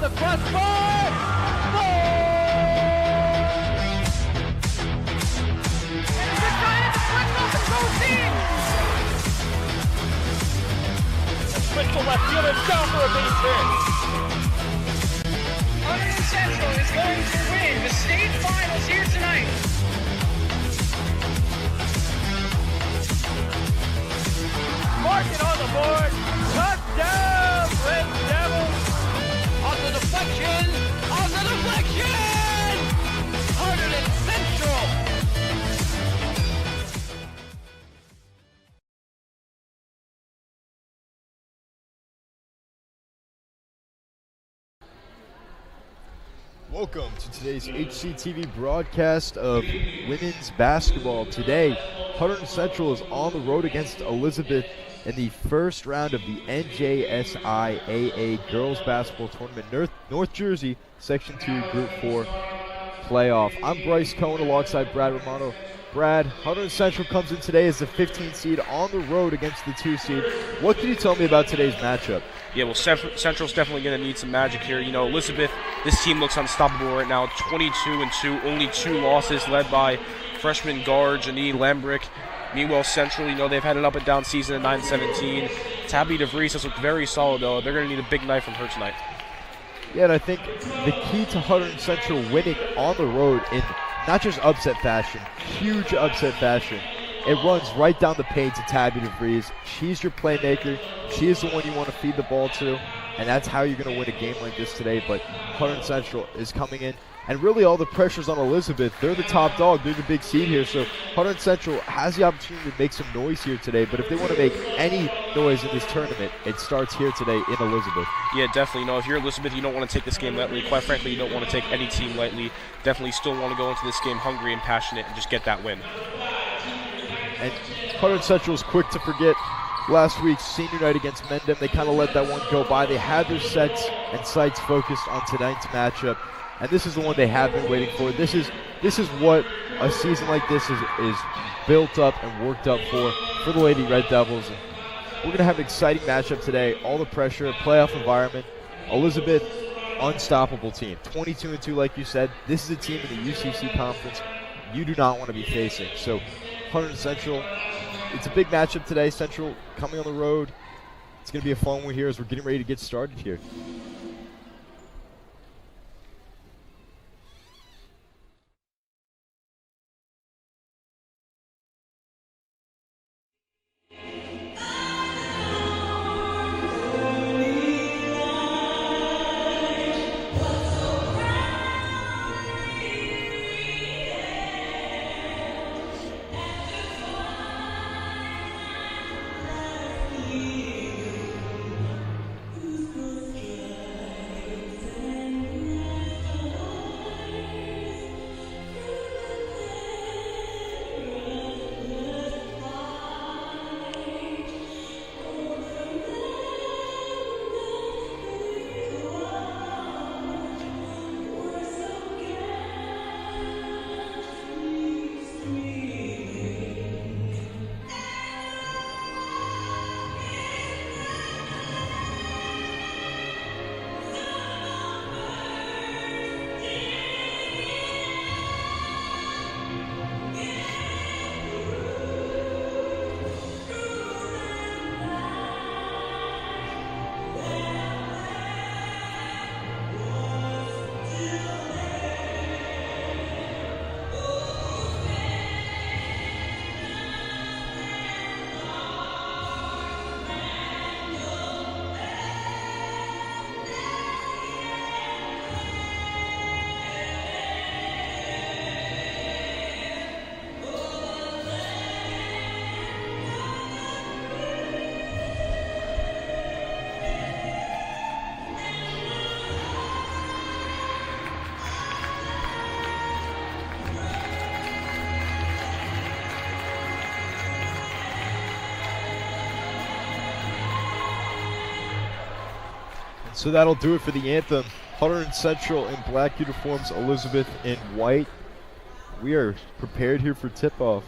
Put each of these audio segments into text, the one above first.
the crossbar. Goal! And it's trying to flip up and goes in. Switch to left field and down for a base hit. Hunterdon Central is going to win the state finals here tonight. Mark it on the board. Touchdown, Red Devils. On the deflection. On the deflection. Hunterdon Central. Welcome to today's HCTV broadcast of women's basketball. Today, Hunterdon Central is on the road against Elizabeth in the first round of the NJSIAA Girls Basketball Tournament, North Jersey, Section 2, Group 4 playoff. I'm Bryce Cohen alongside Brad Romano. Brad, Hunterdon Central comes in today as the 15 seed on the road against the 2 seed. What can you tell me about today's matchup? Yeah, well, Central's definitely going to need some magic here. You know, Elizabeth, this team looks unstoppable right now. 22-2, only 2 losses, led by freshman guard Janine Lembrick. Meanwhile, Central, you know, they've had an up-and-down season at 9-17. Tabby DeVries has looked very solid, though. They're going to need a big night from her tonight. Yeah, and I think the key to Hunterdon Central winning on the road in not just upset fashion, huge upset fashion, it runs right down the paint to Tabby DeVries. She's your playmaker. She is the one you want to feed the ball to, and that's how you're going to win a game like this today. But Hunterdon Central is coming in, and really all the pressure's on Elizabeth. They're the top dog. They're the big seed here. So Hunterdon Central has the opportunity to make some noise here today. But if they want to make any noise in this tournament, it starts here today in Elizabeth. Yeah, definitely. You know, if you're Elizabeth, you don't want to take this game lightly. Quite frankly, you don't want to take any team lightly. Definitely still want to go into this game hungry and passionate and just get that win. And Hunterdon Central is quick to forget last week's senior night against Mendham. They kind of let that one go by. They had their sets and sights focused on tonight's matchup, and this is the one they have been waiting for. This is what a season like this is built up and worked up for the Lady Red Devils. And we're going to have an exciting matchup today. All the pressure, playoff environment. Elizabeth, unstoppable team. 22-2, like you said. This is a team in the UCC conference you do not want to be facing. So Hunterdon Central, it's a big matchup today. Central coming on the road. It's going to be a fun one here as we're getting ready to get started here. So that'll do it for the anthem. Hunterdon Central in black uniforms, Elizabeth in white. We are prepared here for tip-off.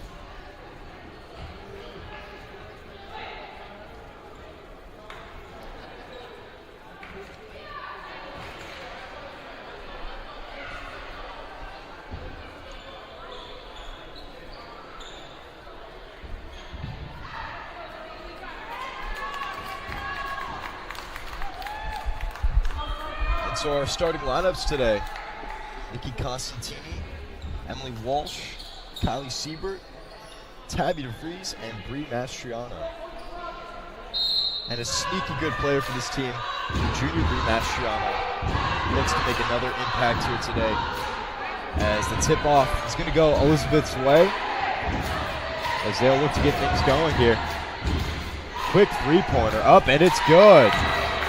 And so our starting lineups today: Nikki Constantini, Emily Walsh, Kylie Siebert, Tabby DeVries, and Bree Mastriano. And a sneaky good player for this team, junior Bree Mastriano, looks to make another impact here today. As the tip-off is going to go Elizabeth's way, as they'll look to get things going here. Quick three-pointer up, and it's good.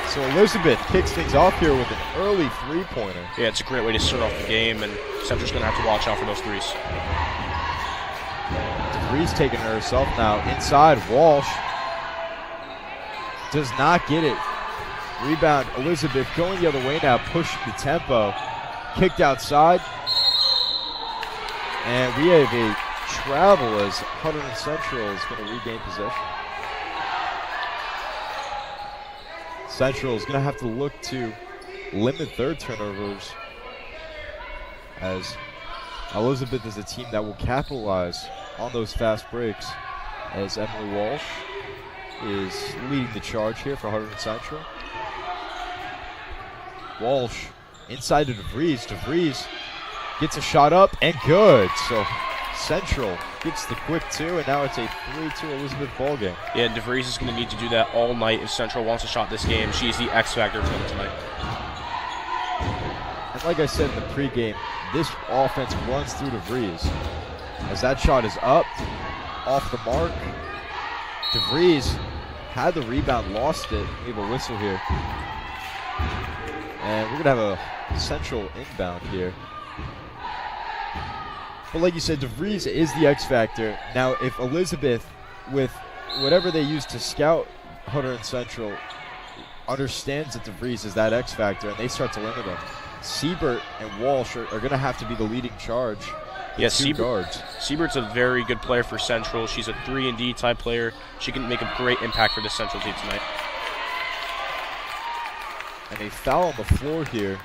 So Elizabeth kicks things off here with an early three-pointer. Yeah, it's a great way to start off the game, and Central's going to have to watch out for those threes. DeVries taking it herself now. Inside, Walsh does not get it. Rebound, Elizabeth going the other way now, pushing the tempo. Kicked outside. And we have a travel as Hunterdon Central is going to regain possession. Central is going to have to look to limit their turnovers, as Elizabeth is a team that will capitalize on those fast breaks, as Emily Walsh is leading the charge here for Hunterdon Central. Walsh inside to DeVries. DeVries gets a shot up and good. So Central gets the quick two, and now it's a 3-2 Elizabeth ball game. Yeah, DeVries is going to need to do that all night if Central wants to shot this game. She's the X factor for them tonight. And like I said in the pregame, this offense runs through DeVries. As that shot is up, off the mark. DeVries had the rebound, lost it. We have a whistle here. And we're going to have a Central inbound here. But like you said, DeVries is the X factor. Now, if Elizabeth, with whatever they use to scout Hunterdon Central, understands that DeVries is that X factor and they start to limit them, Siebert and Walsh are going to have to be the leading charge. Yes, Siebert's a very good player for Central. She's a 3-and-D type player. She can make a great impact for this Central team tonight. And a foul on the floor here.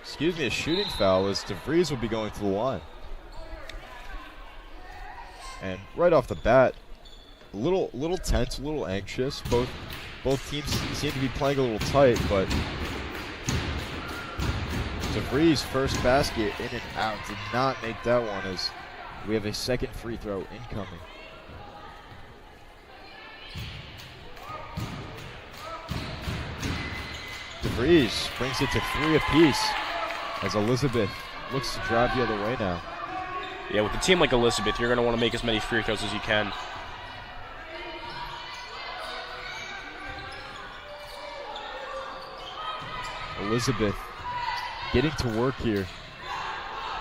Excuse me, a shooting foul, as DeVries will be going to the line. And right off the bat, a little tense, a little anxious. Both teams seem to be playing a little tight, but DeVries' first basket in and out did not make that one, as we have a second free throw incoming. DeVries brings it to 3 apiece as Elizabeth looks to drive the other way now. Yeah, with a team like Elizabeth, you're going to want to make as many free throws as you can. Elizabeth getting to work here.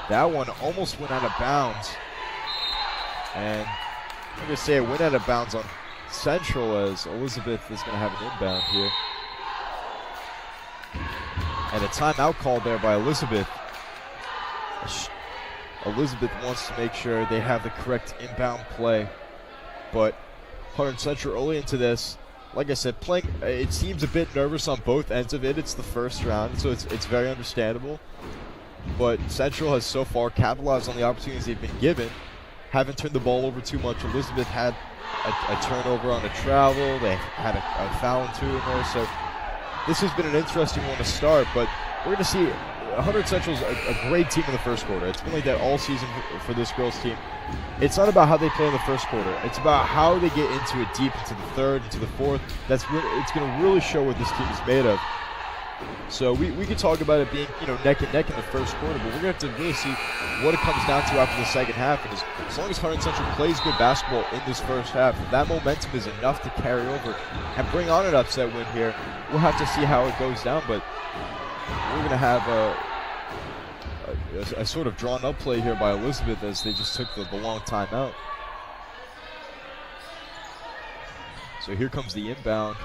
That one almost went out of bounds. And I'm going to say it went out of bounds on Central, as Elizabeth is going to have an inbound here. And a timeout called there by Elizabeth. Elizabeth wants to make sure they have the correct inbound play. But Hunterdon Central early into this, like I said, playing, it seems a bit nervous on both ends of it. It's the first round, so it's very understandable. But Central has so far capitalized on the opportunities they've been given. Haven't turned the ball over too much. Elizabeth had a turnover on a travel. They had a foul or two in there. So this has been an interesting one to start, but we're going to see Hunterdon Central is a great team in the first quarter. It's been like that all season for this girls' team. It's not about how they play in the first quarter. It's about how they get into it deep into the third, into the fourth. It's going to really show what this team is made of. So we could talk about it being, neck and neck in the first quarter, but we're going to have to really see what it comes down to after the second half. And as long as Hunterdon Central plays good basketball in this first half, if that momentum is enough to carry over and bring on an upset win here, we'll have to see how it goes down. But we're going to have a sort of drawn-up play here by Elizabeth, as they just took the long timeout. So here comes the inbound.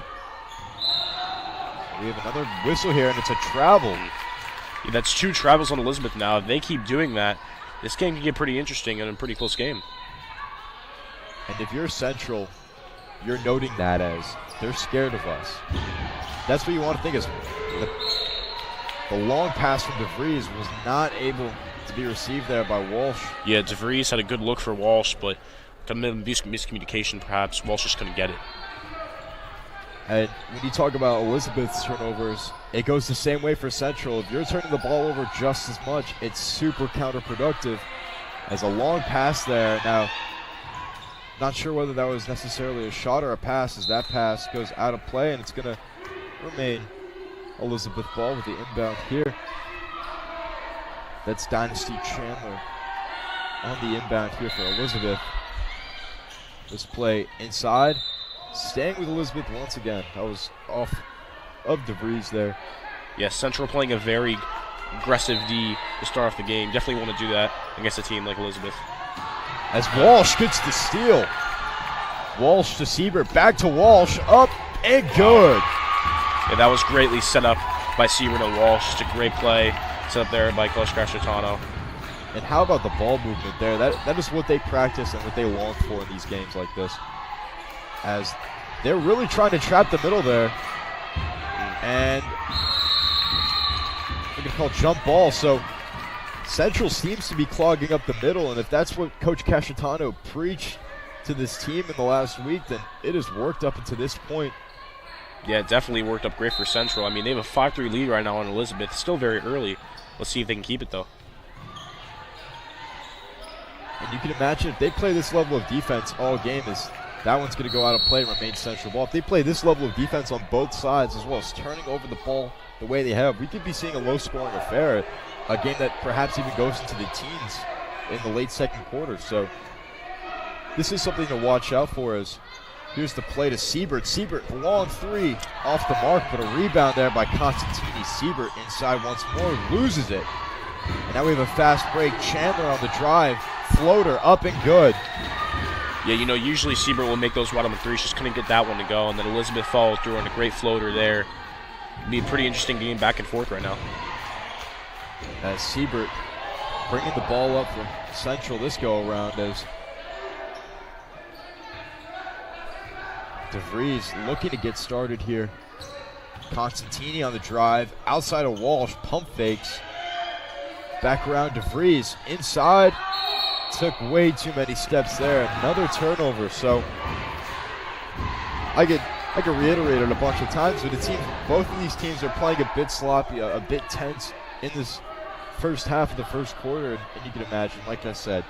We have another whistle here, and it's a travel. Yeah, that's 2 travels on Elizabeth now. If they keep doing that, this game can get pretty interesting and a pretty close game. And if you're Central, you're noting that as they're scared of us. That's what you want to think is the long pass from DeVries was not able to be received there by Walsh. Yeah, DeVries had a good look for Walsh, but miscommunication perhaps. Walsh just couldn't get it. And when you talk about Elizabeth's turnovers, it goes the same way for Central. If you're turning the ball over just as much, it's super counterproductive. As a long pass there. Now, not sure whether that was necessarily a shot or a pass, as that pass goes out of play, and it's going to remain Elizabeth ball with the inbound here. That's Dynasty Chandler on the inbound here for Elizabeth. This play inside. Staying with Elizabeth once again. That was off of DeVries there. Yeah, Central playing a very aggressive D to start off the game. Definitely want to do that against a team like Elizabeth. As Walsh gets the steal. Walsh to Siebert. Back to Walsh. Up and good. Yeah, that was greatly set up by Siebert and Walsh. Just a great play set up there by Coach Cacciatano. And how about the ball movement there? That is what they practice and what they long for in these games like this. As they're really trying to trap the middle there. And we're going to call jump ball. So Central seems to be clogging up the middle. And if that's what Coach Cacciatano preached to this team in the last week, then it has worked up until this point. Yeah, it definitely worked up great for Central. I mean, they have a 5-3 lead right now on Elizabeth. Still very early. Let's see if they can keep it, though. And you can imagine if they play this level of defense all game, that one's going to go out of play and remain Central ball. If they play this level of defense on both sides, as well as turning over the ball the way they have, we could be seeing a low-scoring affair, a game that perhaps even goes into the teens in the late second quarter. So this is something to watch out for. As here's the play to Siebert. Siebert, long three off the mark, but a rebound there by Constantini. Siebert inside once more, loses it. And now we have a fast break. Chandler on the drive. Floater up and good. Yeah, you know, usually Siebert will make those wide open threes. Just couldn't get that one to go. And then Elizabeth followed through on a great floater there. It'll be a pretty interesting game back and forth right now. As Siebert bringing the ball up for Central this go-around as DeVries looking to get started here. Constantini on the drive. Outside of Walsh. Pump fakes. Back around DeVries. Inside. Took way too many steps there. Another turnover. So I could reiterate it a bunch of times, but it seems both of these teams are playing a bit sloppy, a bit tense in this first half of the first quarter. And you can imagine, like I said,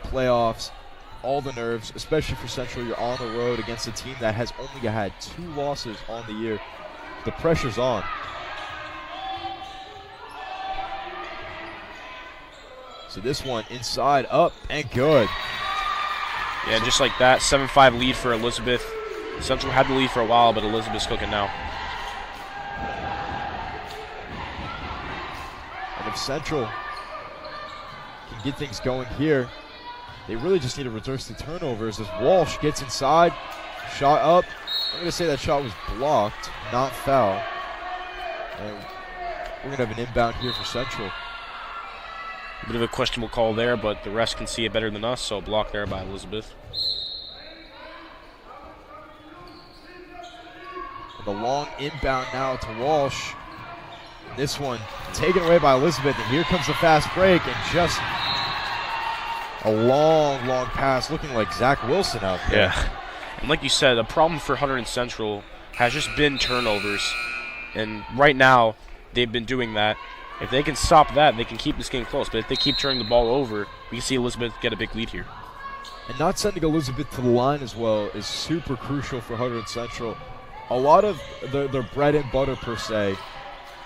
playoffs, all the nerves, especially for Central. You're on the road against a team that has only had 2 losses on the year. The pressure's on. So this one inside, up, and good. Yeah, just like that, 7-5 lead for Elizabeth. Central had the lead for a while, but Elizabeth's cooking now. And if Central can get things going here, they really just need to reverse the turnovers as Walsh gets inside, shot up. I'm going to say that shot was blocked, not foul. And we're going to have an inbound here for Central. A bit of a questionable call there, but the rest can see it better than us, so blocked there by Elizabeth. And the long inbound now to Walsh. This one taken away by Elizabeth, and here comes the fast break, and just a long pass, looking like Zach Wilson out there. Yeah, and like you said, a problem for Hunterdon Central has just been turnovers, and right now they've been doing that. If they can stop that, they can keep this game close. But if they keep turning the ball over, we can see Elizabeth get a big lead here. And not sending Elizabeth to the line as well is super crucial for Hunterdon Central. A lot of their bread and butter, per se,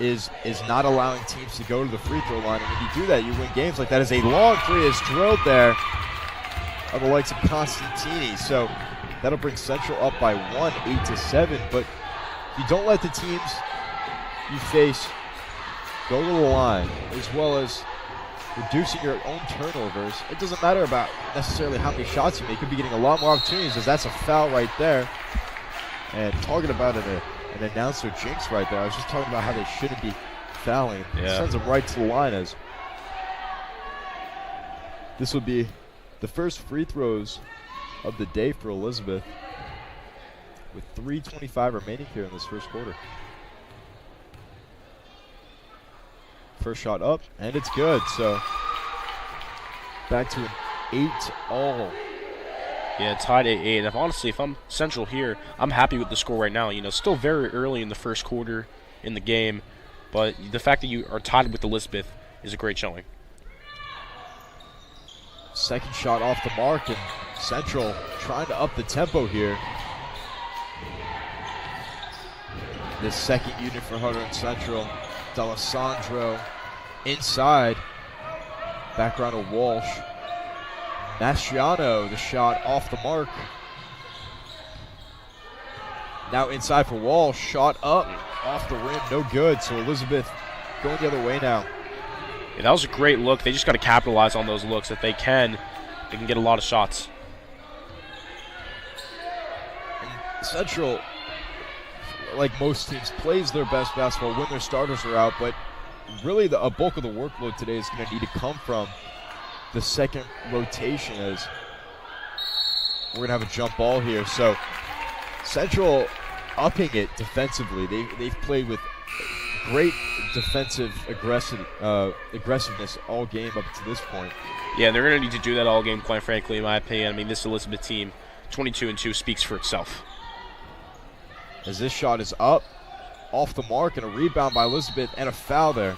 is not allowing teams to go to the free throw line. And when you do that, you win games like that. As a long three is drilled there of the likes of Constantini. So that'll bring Central up by 1, 8-7. But you don't let the teams you face go to the line, as well as reducing your own turnovers. It doesn't matter about necessarily how many shots you make. You could be getting a lot more opportunities, as that's a foul right there. And talking about an announcer jinx right there. I was just talking about how they shouldn't be fouling. Yeah. Sends them right to the line, as this would be the first free throws of the day for Elizabeth, with 3:25 remaining here in this first quarter. First shot up, and it's good. So back to an 8-all Yeah, tied 8-8. And if I'm Central here, I'm happy with the score right now. You know, still very early in the first quarter in the game, but the fact that you are tied with Elizabeth is a great showing. Second shot off the mark, and Central trying to up the tempo here. This second unit for Hunterdon Central, D'Alessandro inside, background of Walsh. Mastriano, the shot off the mark. Now inside for Walsh, shot up, off the rim, no good. So Elizabeth going the other way now. Yeah, that was a great look. They just got to capitalize on those looks. If they can get a lot of shots. And Central, like most teams, plays their best basketball when their starters are out, but really a bulk of the workload today is going to need to come from the second rotation, as we're going to have a jump ball here. So Central upping it defensively. They've played with great defensive aggressiveness all game up to this point. Yeah, they're going to need to do that all game, quite frankly, in my opinion. I mean, this Elizabeth team, 22-2, speaks for itself. As this shot is up, off the mark, and a rebound by Elizabeth, and a foul there.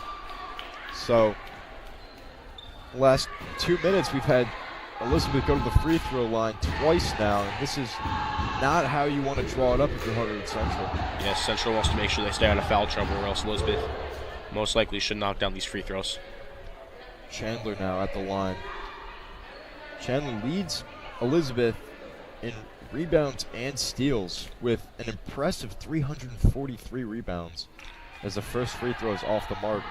So last 2 minutes, we've had Elizabeth go to the free throw line twice now, and this is not how you want to draw it up if you're Hunterdon Central. Yeah, Central wants to make sure they stay out of foul trouble, or else Elizabeth most likely should knock down these free throws. Chandler now at the line. Chandler leads Elizabeth in rebounds and steals with an impressive 343 rebounds as the first free throw is off the mark.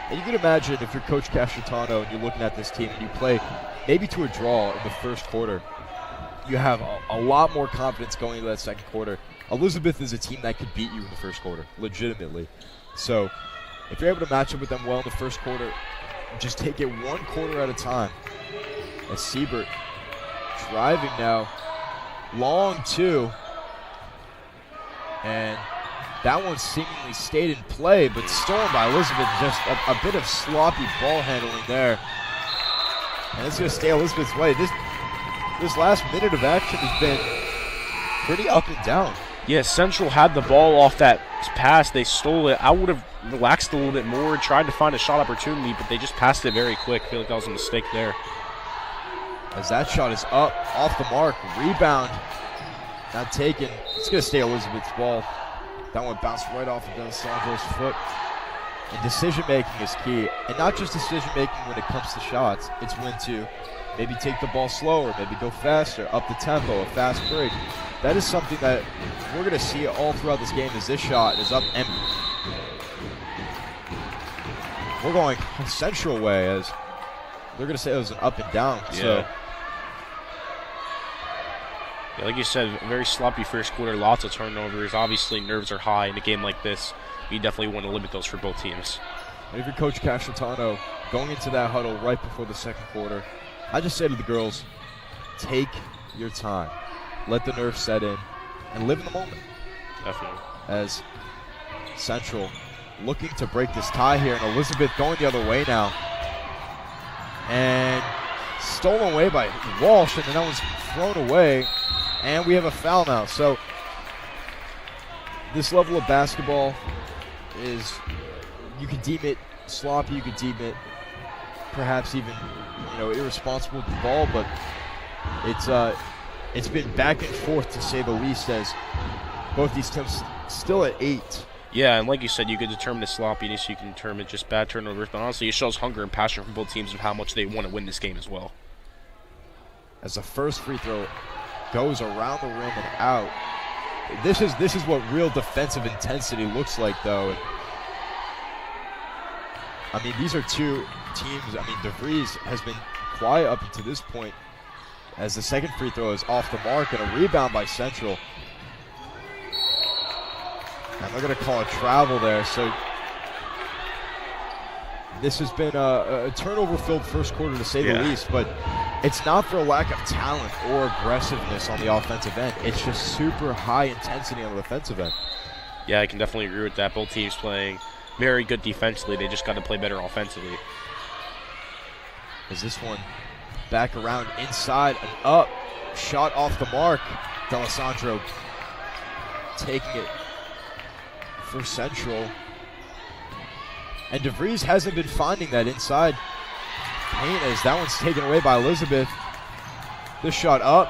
And you can imagine if you're Coach Castretano and you're looking at this team and you play maybe to a draw in the first quarter, you have a lot more confidence going into that second quarter. Elizabeth is a team that could beat you in the first quarter, legitimately. So if you're able to match up with them well in the first quarter, just take it one quarter at a time. As Siebert driving now, long two, and that one seemingly stayed in play, but stolen by Elizabeth. Just a bit of sloppy ball handling there, and it's going to stay Elizabeth's way. This last minute of action has been pretty up and down. Yeah, Central had the ball off that pass. They stole it. I would have relaxed a little bit more, tried to find a shot opportunity, but they just passed it very quick. I feel like that was a mistake there. As that shot is up, off the mark, rebound, not taken. It's going to stay Elizabeth's ball. That one bounced right off of D'Alessandro's foot. And decision-making is key. And not just decision-making when it comes to shots. It's when to maybe take the ball slower, maybe go faster, up the tempo, a fast break. That is something that we're going to see all throughout this game as this shot is up and we're going Central way, as they're going to say it was an up and down. Yeah. So. Yeah, like you said, very sloppy first quarter, lots of turnovers. Obviously, nerves are high in a game like this. You definitely want to limit those for both teams. And if you're Coach Castretano going into that huddle right before the second quarter, I just say to the girls, take your time. Let the nerves set in and live in the moment. Definitely. As Central looking to break this tie here, and Elizabeth going the other way now. And stolen away by Walsh, and then that was thrown away. And we have a foul now. So this level of basketball is, you could deem it sloppy, you could deem it perhaps even, irresponsible with the ball, but it's been back and forth to say the least, as both these teams still at 8. Yeah, and like you said, you could determine the sloppiness, you can determine just bad turnovers, but honestly, it shows hunger and passion from both teams of how much they want to win this game as well. As the first free throw goes around the rim and out. This is what real defensive intensity looks like, though. I mean, these are two teams. I mean, DeVries has been quiet up until this point, as the second free throw is off the mark, and a rebound by Central. And they're going to call a travel there. So this has been a turnover-filled first quarter, to say the least, but it's not for a lack of talent or aggressiveness on the offensive end. It's just super high intensity on the defensive end. Yeah, I can definitely agree with that. Both teams playing very good defensively. They just got to play better offensively. As this one back around inside and up, Shot off the mark. D'Alessandro taking it for Central. And DeVries hasn't been finding that inside paint as that one's taken away by Elizabeth. This shot up.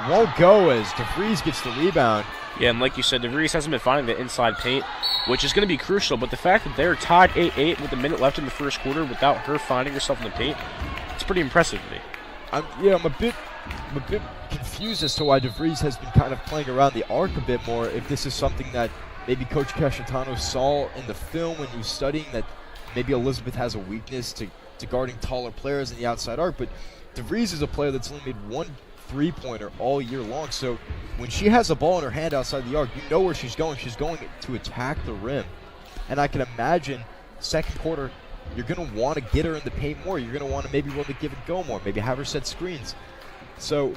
Won't go as DeVries gets the rebound. Yeah, and like you said, DeVries hasn't been finding the inside paint, which is going to be crucial. But the fact that they're tied 8-8 with a minute left in the first quarter without her finding herself in the paint, it's pretty impressive to me. I'm a bit confused as to why DeVries has been kind of playing around the arc a bit more. If this is something that maybe Coach Casciatano saw in the film when he was studying, that maybe Elizabeth has a weakness to guarding taller players in the outside arc. But DeVries is a player that's only made one three-pointer all year long. So when she has a ball in her hand outside the arc, you know where she's going. She's going to attack the rim. And I can imagine second quarter, you're going to want to get her in the paint more. You're going to want to maybe run the give and go more. Maybe have her set screens. So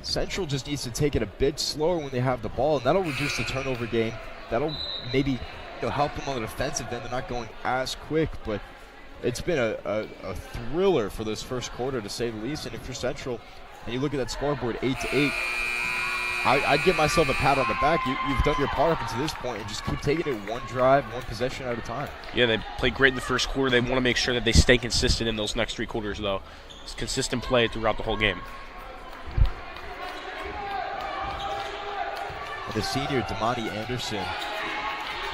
Central just needs to take it a bit slower when they have the ball, and that'll reduce the turnover game. That'll maybe help them on the defensive end. They're not going as quick, but it's been a thriller for this first quarter, to say the least. And if you're Central and you look at that scoreboard, 8-8, I'd give myself a pat on the back. You've done your part up until this point, and just keep taking it one drive, one possession at a time. Yeah, they played great in the first quarter. They want to make sure that they stay consistent in those next three quarters, though. It's consistent play throughout the whole game. And the senior, Damani Anderson,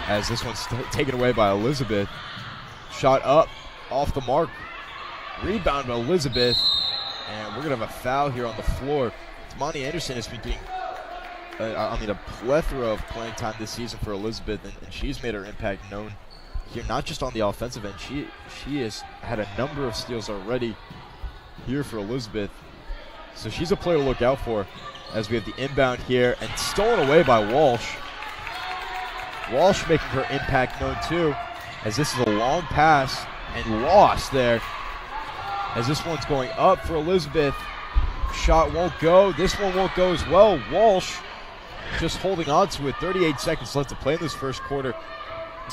as this one's taken away by Elizabeth. Shot up, off the mark. Rebound by Elizabeth. And we're going to have a foul here on the floor. Damani Anderson has been getting, a plethora of playing time this season for Elizabeth, and she's made her impact known here, not just on the offensive end. She has had a number of steals already here for Elizabeth. So she's a player to look out for, as we have the inbound here, and stolen away by Walsh. Walsh making her impact known too, as this is a long pass and lost there. As this one's going up for Elizabeth. Shot won't go. This one won't go as well. Walsh just holding on to it. 38 seconds left to play in this first quarter.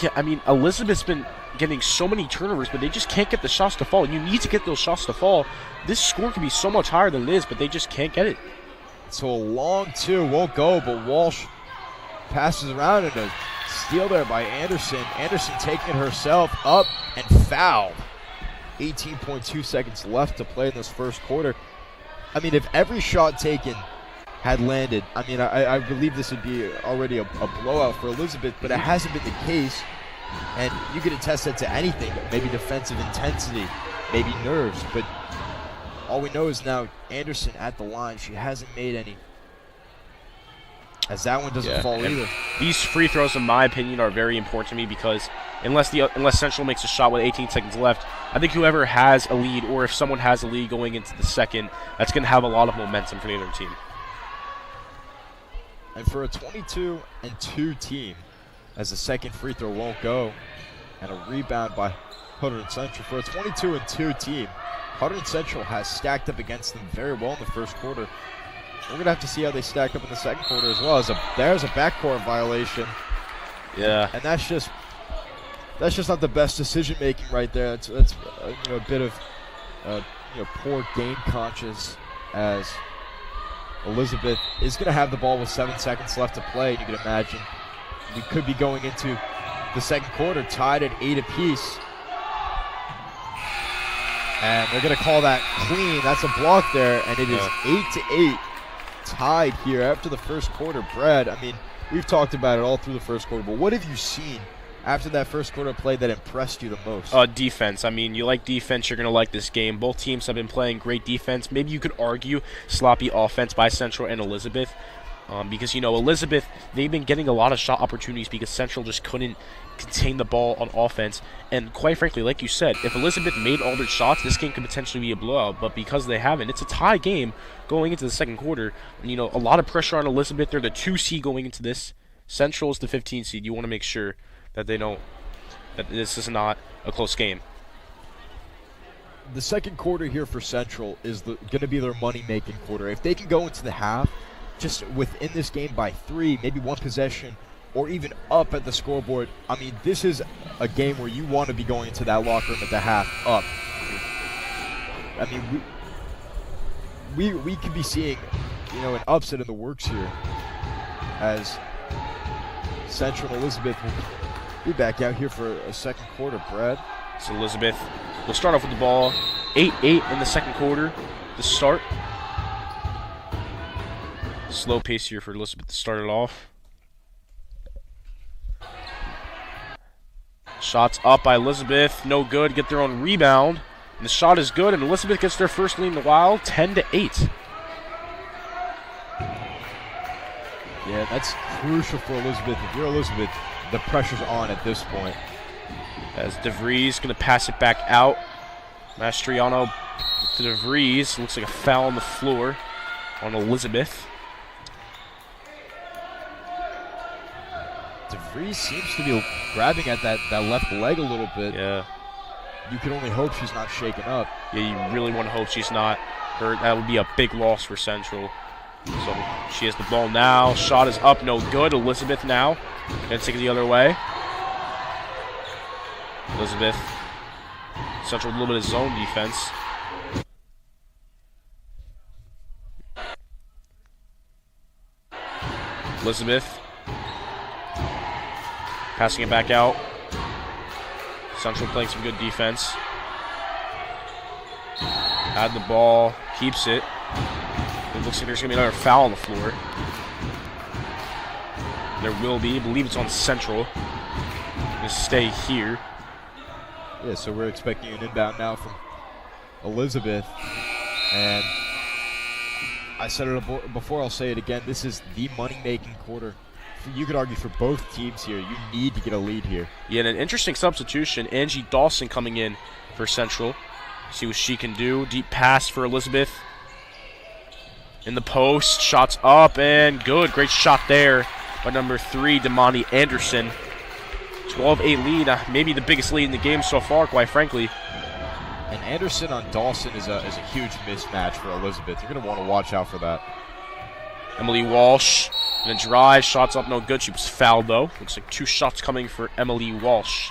Yeah, I mean, Elizabeth's been getting so many turnovers, but they just can't get the shots to fall. You need to get those shots to fall. This score can be so much higher than it is, but they just can't get it. So a long two won't go, but Walsh passes around, and a steal there by Anderson. Anderson taking it herself up and fouled. 18.2 seconds left to play in this first quarter. I mean, if every shot taken had landed, I mean, I believe this would be already a blowout for Elizabeth, but it hasn't been the case. And you can attest that to anything, maybe defensive intensity, maybe nerves, but all we know is now Anderson at the line. She hasn't made any, as that one doesn't fall either. These free throws, in my opinion, are very important to me, because unless Central makes a shot with 18 seconds left, I think whoever has a lead, or if someone has a lead going into the second, that's going to have a lot of momentum for the other team. And for a 22-2 team, as the second free throw won't go, and a rebound by Hunterdon Central. For a 22-2 team, Hunterdon Central has stacked up against them very well in the first quarter. We're going to have to see how they stack up in the second quarter as well. There's a backcourt violation. Yeah. And that's just not the best decision making right there. That's a bit of poor game conscious, as Elizabeth is going to have the ball with 7 seconds left to play. And you can imagine we could be going into the second quarter tied at 8 apiece. And they're going to call that clean. That's a block there, and it is 8-8 tied here after the first quarter. Brad, I mean, we've talked about it all through the first quarter, but what have you seen after that first quarter play that impressed you the most? Defense. I mean, you like defense, you're going to like this game. Both teams have been playing great defense. Maybe you could argue sloppy offense by Central and Elizabeth. Because, Elizabeth, they've been getting a lot of shot opportunities because Central just couldn't contain the ball on offense. And quite frankly, like you said, if Elizabeth made all their shots, this game could potentially be a blowout. But because they haven't, it's a tie game going into the second quarter. And, a lot of pressure on Elizabeth. They're the 2 seed going into this. Central is the 15 seed. You want to make sure that they know that this is not a close game. The second quarter here for Central is going to be their money-making quarter. If they can go into the half just within this game by 3, maybe 1 possession, or even up at the scoreboard, I mean, this is a game where you want to be going into that locker room at the half up. I mean, we could be seeing, an upset in the works here, as Central and Elizabeth will be back out here for a second quarter. Brad. So Elizabeth will start off with the ball. 8-8 in the second quarter to start. Slow pace here for Elizabeth to start it off. Shots up by Elizabeth, no good. Get their own rebound. And the shot is good, and Elizabeth gets their first lead in a while, 10-8. Yeah, that's crucial for Elizabeth. If you're Elizabeth, the pressure's on at this point. As DeVries going to pass it back out. Mastriano to DeVries. Looks like a foul on the floor on Elizabeth. DeVries seems to be grabbing at that left leg a little bit. Yeah. You can only hope she's not shaken up. Yeah, you really want to hope she's not hurt. That would be a big loss for Central. So she has the ball now. Shot is up, no good. Elizabeth now. Gonna take it the other way. Elizabeth. Central with a little bit of zone defense. Elizabeth. Passing it back out. Central playing some good defense. Had the ball. Keeps it. It looks like there's going to be another foul on the floor. There will be. I believe it's on Central. Going to stay here. Yeah, so we're expecting an inbound now from Elizabeth. And I said it before, I'll say it again. This is the money-making quarter. You could argue for both teams here. You need to get a lead here. Yeah, and an interesting substitution. Angie Dawson coming in for Central. See what she can do. Deep pass for Elizabeth. In the post. Shots up and good. Great shot there by number 3, Damani Anderson. 12-8 lead. Maybe the biggest lead in the game so far, quite frankly. And Anderson on Dawson is a huge mismatch for Elizabeth. You're going to want to watch out for that. Emily Walsh. And a drive, shots up, no good. She was fouled, though. Looks like 2 shots coming for Emily Walsh.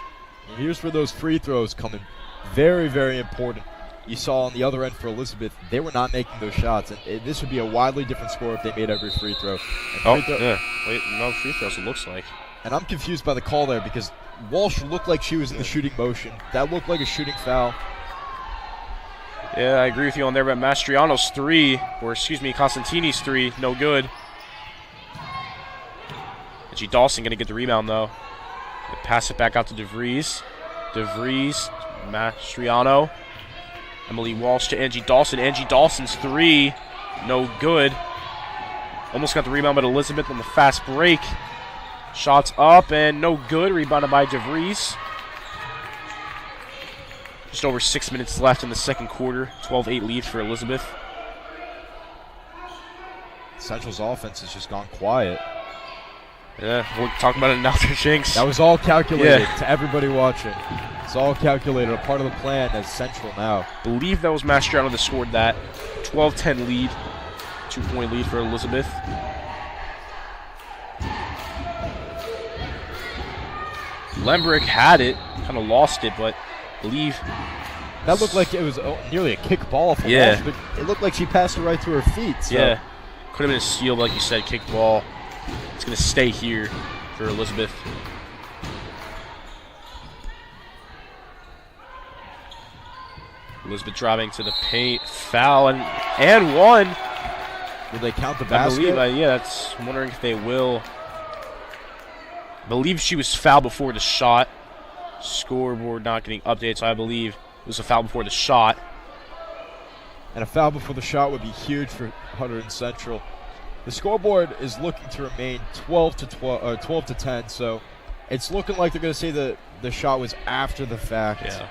And here's where those free throws come in. Very, very important. You saw on the other end for Elizabeth, they were not making those shots. And this would be a widely different score if they made every free throw. Yeah. Wait, no free throws, it looks like. And I'm confused by the call there because Walsh looked like she was in the shooting motion. That looked like a shooting foul. Yeah, I agree with you on there, but Mastriano's 3, or excuse me, Costantini's 3, no good. Angie Dawson going to get the rebound, though. Pass it back out to DeVries. DeVries, Mastriano. Emily Walsh to Angie Dawson. Angie Dawson's 3, no good. Almost got the rebound, but Elizabeth on the fast break. Shots up and no good. Rebounded by DeVries. Just over 6 minutes left in the second quarter. 12-8 lead for Elizabeth. Central's offense has just gone quiet. Yeah, we'll talk about it now to Jinx. That was all calculated to everybody watching. It's all calculated, a part of the plan as Central now. Believe that was Mastriano that scored that. 12-10 lead. 2-point lead for Elizabeth. Lembrick had it, kind of lost it, but I believe that looked like it was nearly a kick ball from Walsh, but it looked like she passed it right through her feet. So. Yeah, could have been a steal, like you said, kick ball. It's going to stay here for Elizabeth. Elizabeth driving to the paint, foul, and one. Will they count the basket? I believe, I'm wondering if they will. I believe she was fouled before the shot. Scoreboard not getting updated, so I believe it was a foul before the shot. And a foul before the shot would be huge for Hunterdon Central. The scoreboard is looking to remain 12 to 10, so it's looking like they're going to say the shot was after the fact. Yeah.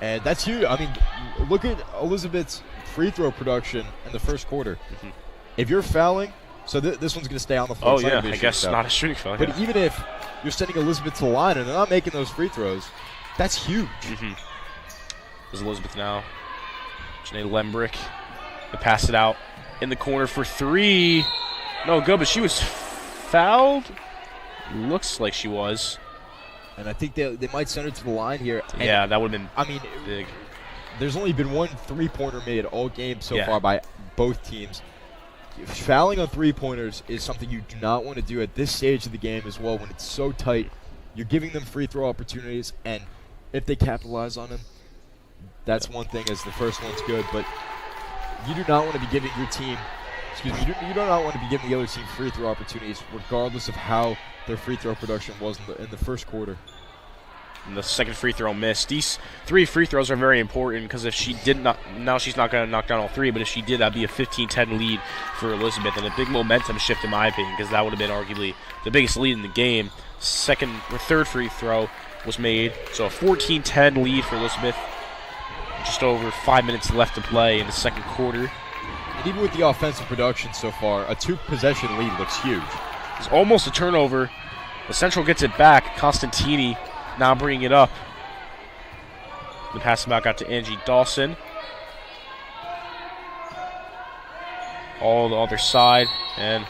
And that's huge. I mean, look at Elizabeth's free throw production in the first quarter. Mm-hmm. If you're fouling, so this one's going to stay on the floor. Oh, yeah, I guess not a shooting foul. But even if you're sending Elizabeth to the line and they're not making those free throws, that's huge. Mm-hmm. There's Elizabeth now. Janae Lembrick. They pass it out in the corner for 3. No good, but she was fouled. Looks like she was. And I think they might send her to the line here. And yeah, that would have been I mean, big. there's only been one three-pointer made all game so Yeah. far by both teams. Fouling on three-pointers is something you do not want to do at this stage of the game as well when it's so tight. You're giving them free throw opportunities, and if they capitalize on them, that's one thing as the first one's good, but you do not want to be giving your team, you do not want to be giving the other team free throw opportunities regardless of how their free throw production was in the first quarter. And the second free throw missed. These 3 free throws are very important because if she did not, now she's not going to knock down all 3, but if she did, that'd be a 15-10 lead for Elizabeth and a big momentum shift in my opinion because that would have been arguably the biggest lead in the game. Second or third free throw was made, so a 14-10 lead for Elizabeth. Just over 5 minutes left to play in the second quarter. And even with the offensive production so far, a 2-possession lead looks huge. It's almost a turnover, but Central gets it back. Costantini now bringing it up. The pass back out to Angie Dawson. All the other side, and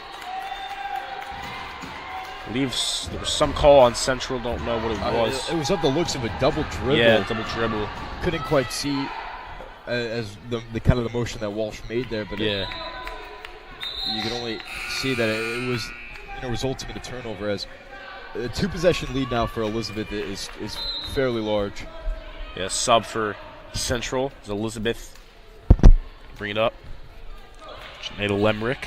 leaves. There was some call on Central. Don't know what it was. It was up the looks of a double dribble. Yeah, double dribble. Couldn't quite see as the kind of the motion that Walsh made there, but Yeah. you can only see that it was resulting in a turnover as a 2-possession lead now for Elizabeth is fairly large. Yeah, sub for Central is Elizabeth. Bring it up. Janeda Lemrick.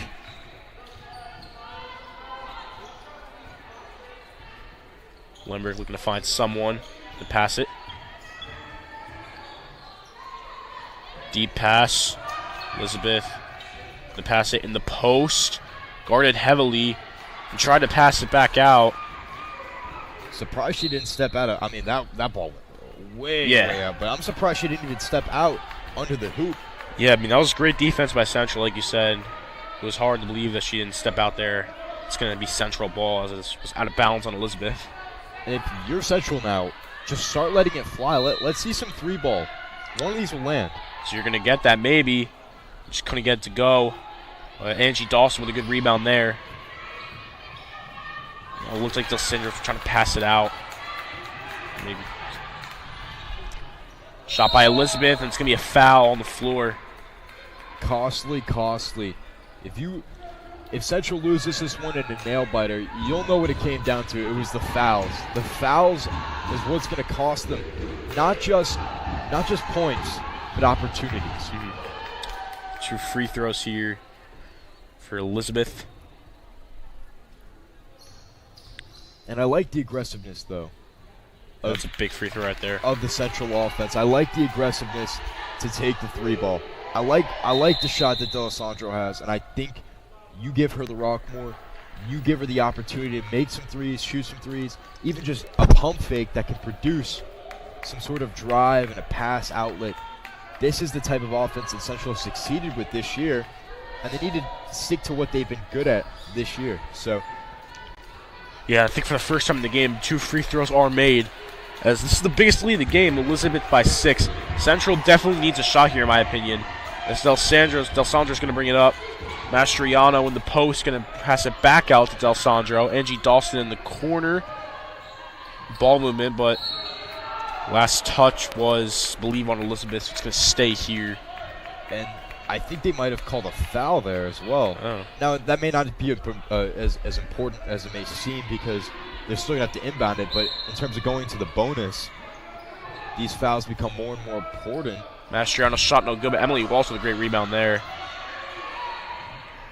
Lemrick looking to find someone to pass it. Deep pass. Elizabeth to pass it in the post. Guarded heavily and tried to pass it back out. Surprised she didn't step out. I mean, that ball went way out, but I'm surprised she didn't even step out under the hoop. Yeah, I mean, that was great defense by Central, like you said. It was hard to believe that she didn't step out there. It's going to be Central ball as it was out of bounds on Elizabeth. And if you're Central now, just start letting it fly. Let's see some 3-ball. One of these will land. So you're going to get that maybe. Just couldn't get it to go. Angie Dawson with a good rebound there. It looks like Delcindra trying to pass it out. Maybe. Shot by Elizabeth, and it's going to be a foul on the floor. Costly. If Central loses this one in a nail biter, you'll know what it came down to. It was the fouls. The fouls is what's going to cost them not just points, but opportunities. Mm-hmm. 2 free throws here for Elizabeth. And I like the aggressiveness, though. That's a big free throw right there. Of the Central offense. I like the aggressiveness to take the 3-ball. I like the shot that D'Alessandro has, and I think you give her the rock more. You give her the opportunity to make some threes, shoot some threes, even just a pump fake that can produce some sort of drive and a pass outlet. This is the type of offense that Central succeeded with this year, and they need to stick to what they've been good at this year. So, yeah, I think for the first time in the game, 2 free throws are made. As this is the biggest lead in the game, Elizabeth by 6. Central definitely needs a shot here, in my opinion. As Delsandra's going to bring it up. Mastriano in the post, going to pass it back out to D'Alessandro. Angie Dawson in the corner. Ball movement, but last touch was, I believe, on Elizabeth. It's going to stay here. And I think they might have called a foul there as well. Oh. Now, that may not be as important as it may seem because they're still going to have to inbound it, but in terms of going to the bonus, these fouls become more and more important. Mastriano shot no good, but Emily Walsh with a great rebound there.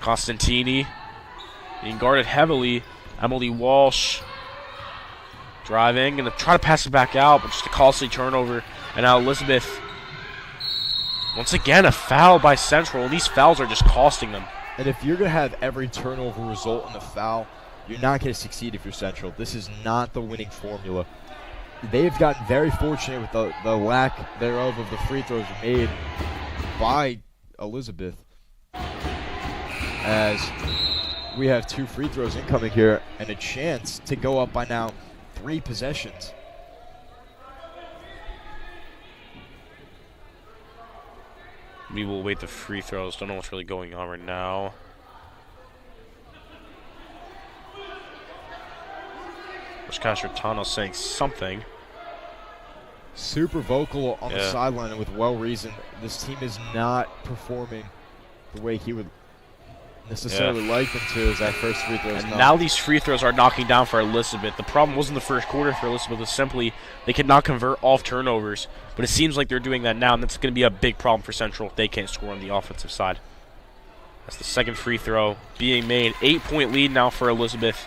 Costantini being guarded heavily. Emily Walsh driving, going to try to pass it back out, but just a costly turnover. And now Elizabeth, once again, a foul by Central. These fouls are just costing them. And if you're going to have every turnover result in a foul, you're not going to succeed if you're Central. This is not the winning formula. They've gotten very fortunate with the lack thereof of the free throws made by Elizabeth. As we have 2 free throws incoming here and a chance to go up by now 3 possessions. We will wait the free throws. Don't know what's really going on right now. Castretano saying something. super vocal on the Yeah. sideline, and with well reason. This team is not performing the way he would necessarily like them to, as that first free throw is And not. now these free throws are knocking down for Elizabeth. The problem wasn't the first quarter for Elizabeth. It was simply they could not convert off turnovers. But it seems like they're doing that now, and that's going to be a big problem for Central if they can't score on the offensive side. That's the second free throw being made. 8-point lead now for Elizabeth.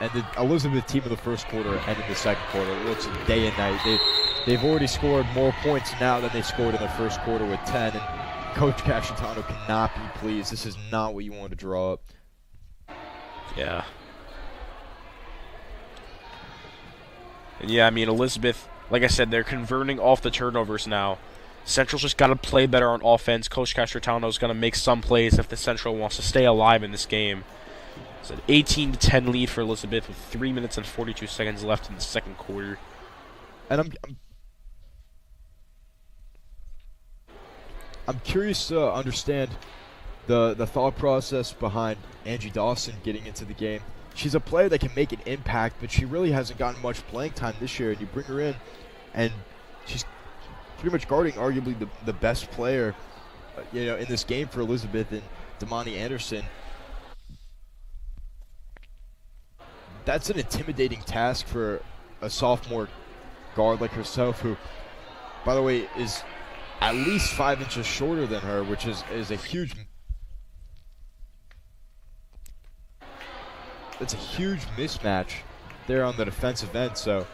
And the Elizabeth team in the first quarter and in the second quarter, it looks day and night. They've already scored more points now than they scored in the first quarter with 10. And Coach Cashitano cannot be pleased. This is not what you want to draw up. Yeah. And yeah, I mean, Elizabeth, like I said, they're converting off the turnovers now. Central's just got to play better on offense. Coach Castretano is going to make some plays if the Central wants to stay alive in this game. It's an 18-10 lead for Elizabeth with 3 minutes and 42 seconds left in the second quarter. And I'm curious to understand the thought process behind Angie Dawson getting into the game. She's a player that can make an impact, but she really hasn't gotten much playing time this year. And you bring her in, and she's pretty much guarding arguably the best player, in this game for Elizabeth, and Damani Anderson. That's an intimidating task for a sophomore guard like herself, who, by the way, is at least 5 inches shorter than her, which is a huge. That's a huge mismatch there on the defensive end. So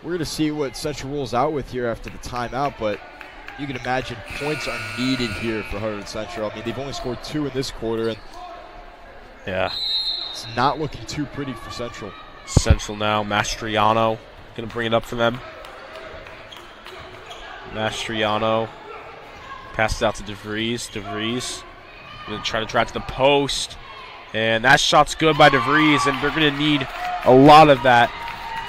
we're going to see what Central rolls out with here after the timeout, but you can imagine points are needed here for Hunterdon Central. I mean, they've only scored 2 in this quarter, and Yeah. it's not looking too pretty for Central. Central now. Mastriano going to bring it up for them. Mastriano passes out to DeVries. DeVries going to try to drive to the post. And that shot's good by DeVries, and they're going to need a lot of that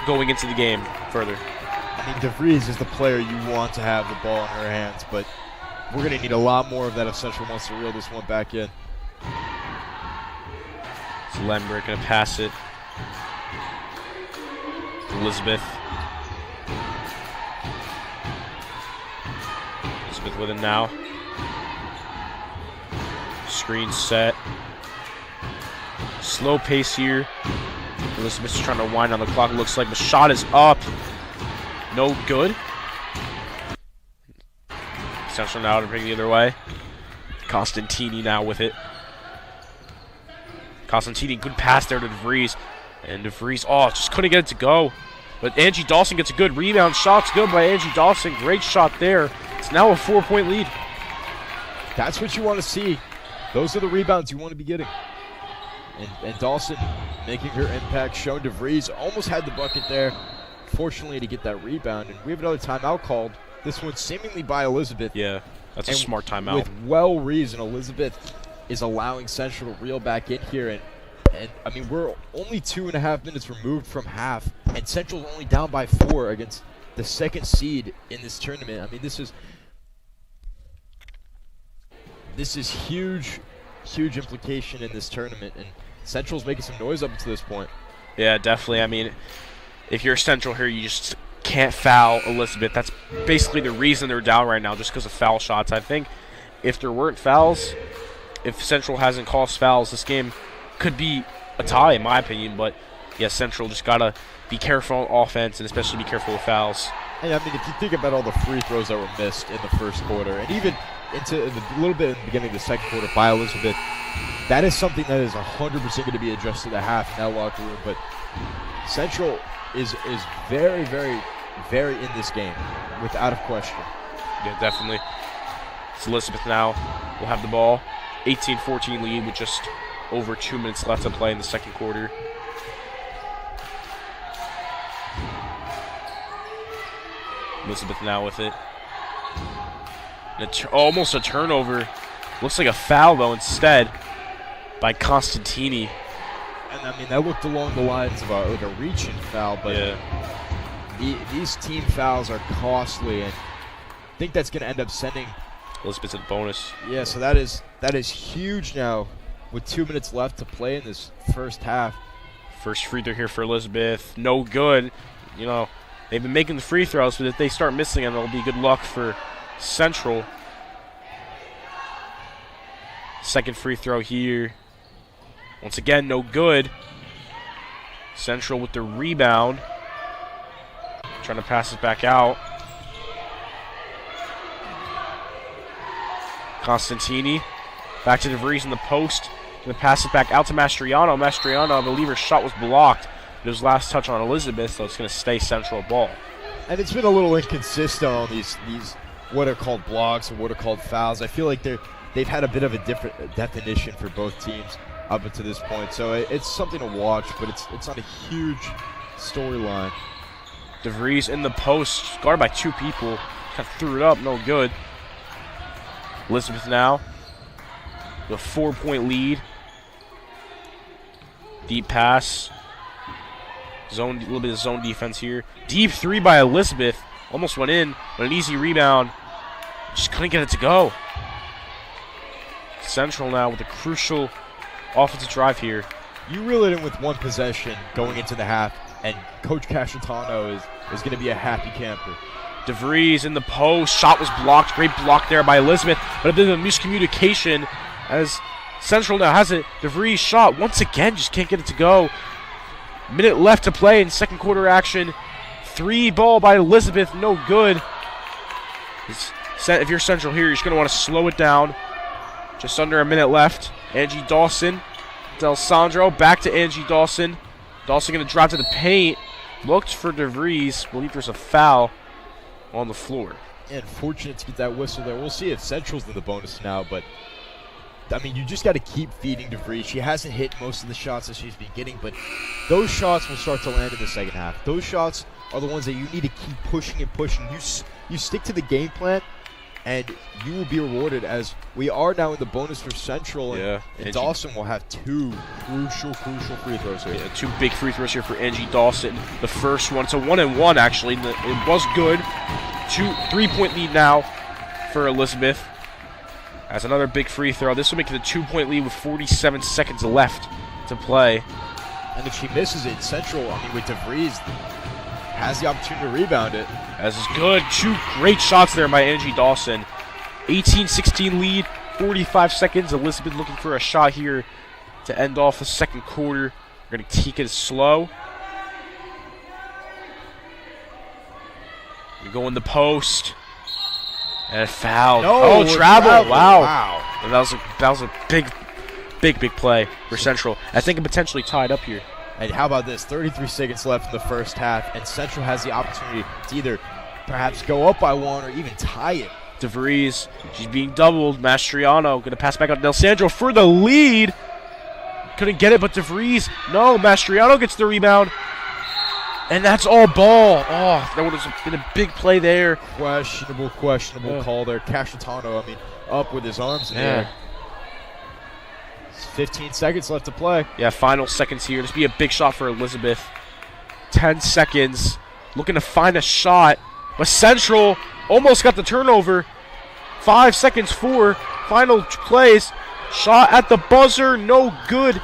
going into the game further. I mean, DeVries is the player you want to have the ball in her hands, but we're going to need a lot more of that if Central wants to reel this one back in. So Lembrick going to pass it. Elizabeth. Elizabeth with it now. Screen set. Slow pace here. Elizabeth's trying to wind on the clock, it looks like. The shot is up. No good. Central now to bring the other way. Costantini now with it. Costantini, good pass there to DeVries. And DeVries, just couldn't get it to go. But Angie Dawson gets a good rebound. Shot's good by Angie Dawson. Great shot there. It's now a 4-point lead. That's what you want to see. Those are the rebounds you want to be getting. And Dawson making her impact, showing DeVries almost had the bucket there, fortunately to get that rebound. And we have another timeout called, this one seemingly by Elizabeth. Yeah, that's a smart timeout. With well reason, Elizabeth is allowing Central to reel back in here. And I mean, we're only 2.5 minutes removed from half, and Central's only down by 4 against the second seed in this tournament. I mean, this is huge implication in this tournament, and Central's making some noise up to this point. Yeah, definitely. I mean, if you're Central here, you just can't foul Elizabeth. That's basically the reason they're down right now, just because of foul shots. I think if there weren't fouls, if Central hasn't caused fouls, this game could be a tie, in my opinion. But, yeah, Central just got to be careful on offense and especially be careful with fouls. And, I mean, if you think about all the free throws that were missed in the first quarter, and even into a little bit in the beginning of the second quarter by Elizabeth, that is something that is 100% going to be adjusted at half in that locker room. But Central is very, very, very in this game, without a question. Yeah, definitely. It's Elizabeth now. We'll have the ball. 18-14 lead with just over 2 minutes left to play in the second quarter. Elizabeth now with it. Almost a turnover. Looks like a foul, though, instead by Costantini. And, I mean, that looked along the lines of a reaching foul, but yeah. These team fouls are costly, and I think that's going to end up sending Elizabeth's at bonus. Yeah, so that is huge now with 2 minutes left to play in this first half. First free throw here for Elizabeth. No good. You know, They've been making the free throws, but if they start missing them, it'll be good luck for Central. Second free throw here. Once again, no good. Central with the rebound. Trying to pass it back out. Constantini. Back to DeVries in the post. Going to pass it back out to Mastriano. Mastriano, I believe her shot was blocked. It was last touch on Elizabeth, so it's going to stay Central ball. And it's been a little inconsistent on these what are called blocks or what are called fouls. I feel like they've had a bit of a different definition for both teams up until this point. So it's something to watch, but it's not a huge storyline. DeVries in the post, guarded by two people. Kind of threw it up, no good. Elizabeth now, the 4-point lead. Deep pass. Zone, a little bit of zone defense here. Deep three by Elizabeth. Almost went in, but an easy rebound. Just couldn't get it to go. Central now with a crucial offensive drive here. You reel it in with one possession going into the half, and Coach Cashitano is going to be a happy camper. DeVries in the post. Shot was blocked. Great block there by Elizabeth, but a bit of a miscommunication as Central now has it. DeVries shot once again, just can't get it to go. Minute left to play in second quarter action. Three ball by Elizabeth, no good. If you're Central here, you're just going to want to slow it down. Just under a minute left. Angie Dawson, Del Sandro, back to Angie Dawson. Dawson going to drop to the paint. Looked for DeVries. Believe there's a foul on the floor. And fortunate to get that whistle there. We'll see if Central's in the bonus now, but I mean, you just got to keep feeding DeVries. She hasn't hit most of the shots that she's been getting, but those shots will start to land in the second half. Those shots are the ones that you need to keep pushing and pushing. You stick to the game plan, and you will be rewarded, as we are now in the bonus for Central. And Dawson will have two crucial free throws here. Yeah, two big free throws here for Angie Dawson. The first one, it's a 1-and-1 actually. It was good. 3-point lead now for Elizabeth. As another big free throw. This will make it a 2-point lead with 47 seconds left to play. And if she misses it, Central, I mean, with DeVries, has the opportunity to rebound it. As is good. Two great shots there by Angie Dawson. 18-16 lead, 45 seconds. Elizabeth looking for a shot here to end off the second quarter. We're going to take it slow. We go in the post. And a foul. No, travel. Wow. And that was a big play for Central. I think it potentially tied up here. And how about this? 33 seconds left in the first half, and Central has the opportunity to either perhaps go up by one or even tie it. DeVries, she's being doubled. Mastriano going to pass back out to Del Sandro for the lead. Couldn't get it, but DeVries, no. Mastriano gets the rebound. And that's all ball. Oh, that would have been a big play there. Questionable call there. Cashitano, I mean, up with his arms in the air. 15 seconds left to play. Yeah, final seconds here. This be a big shot for Elizabeth. 10 seconds. Looking to find a shot. But Central almost got the turnover. 5 seconds for final plays. Shot at the buzzer. No good.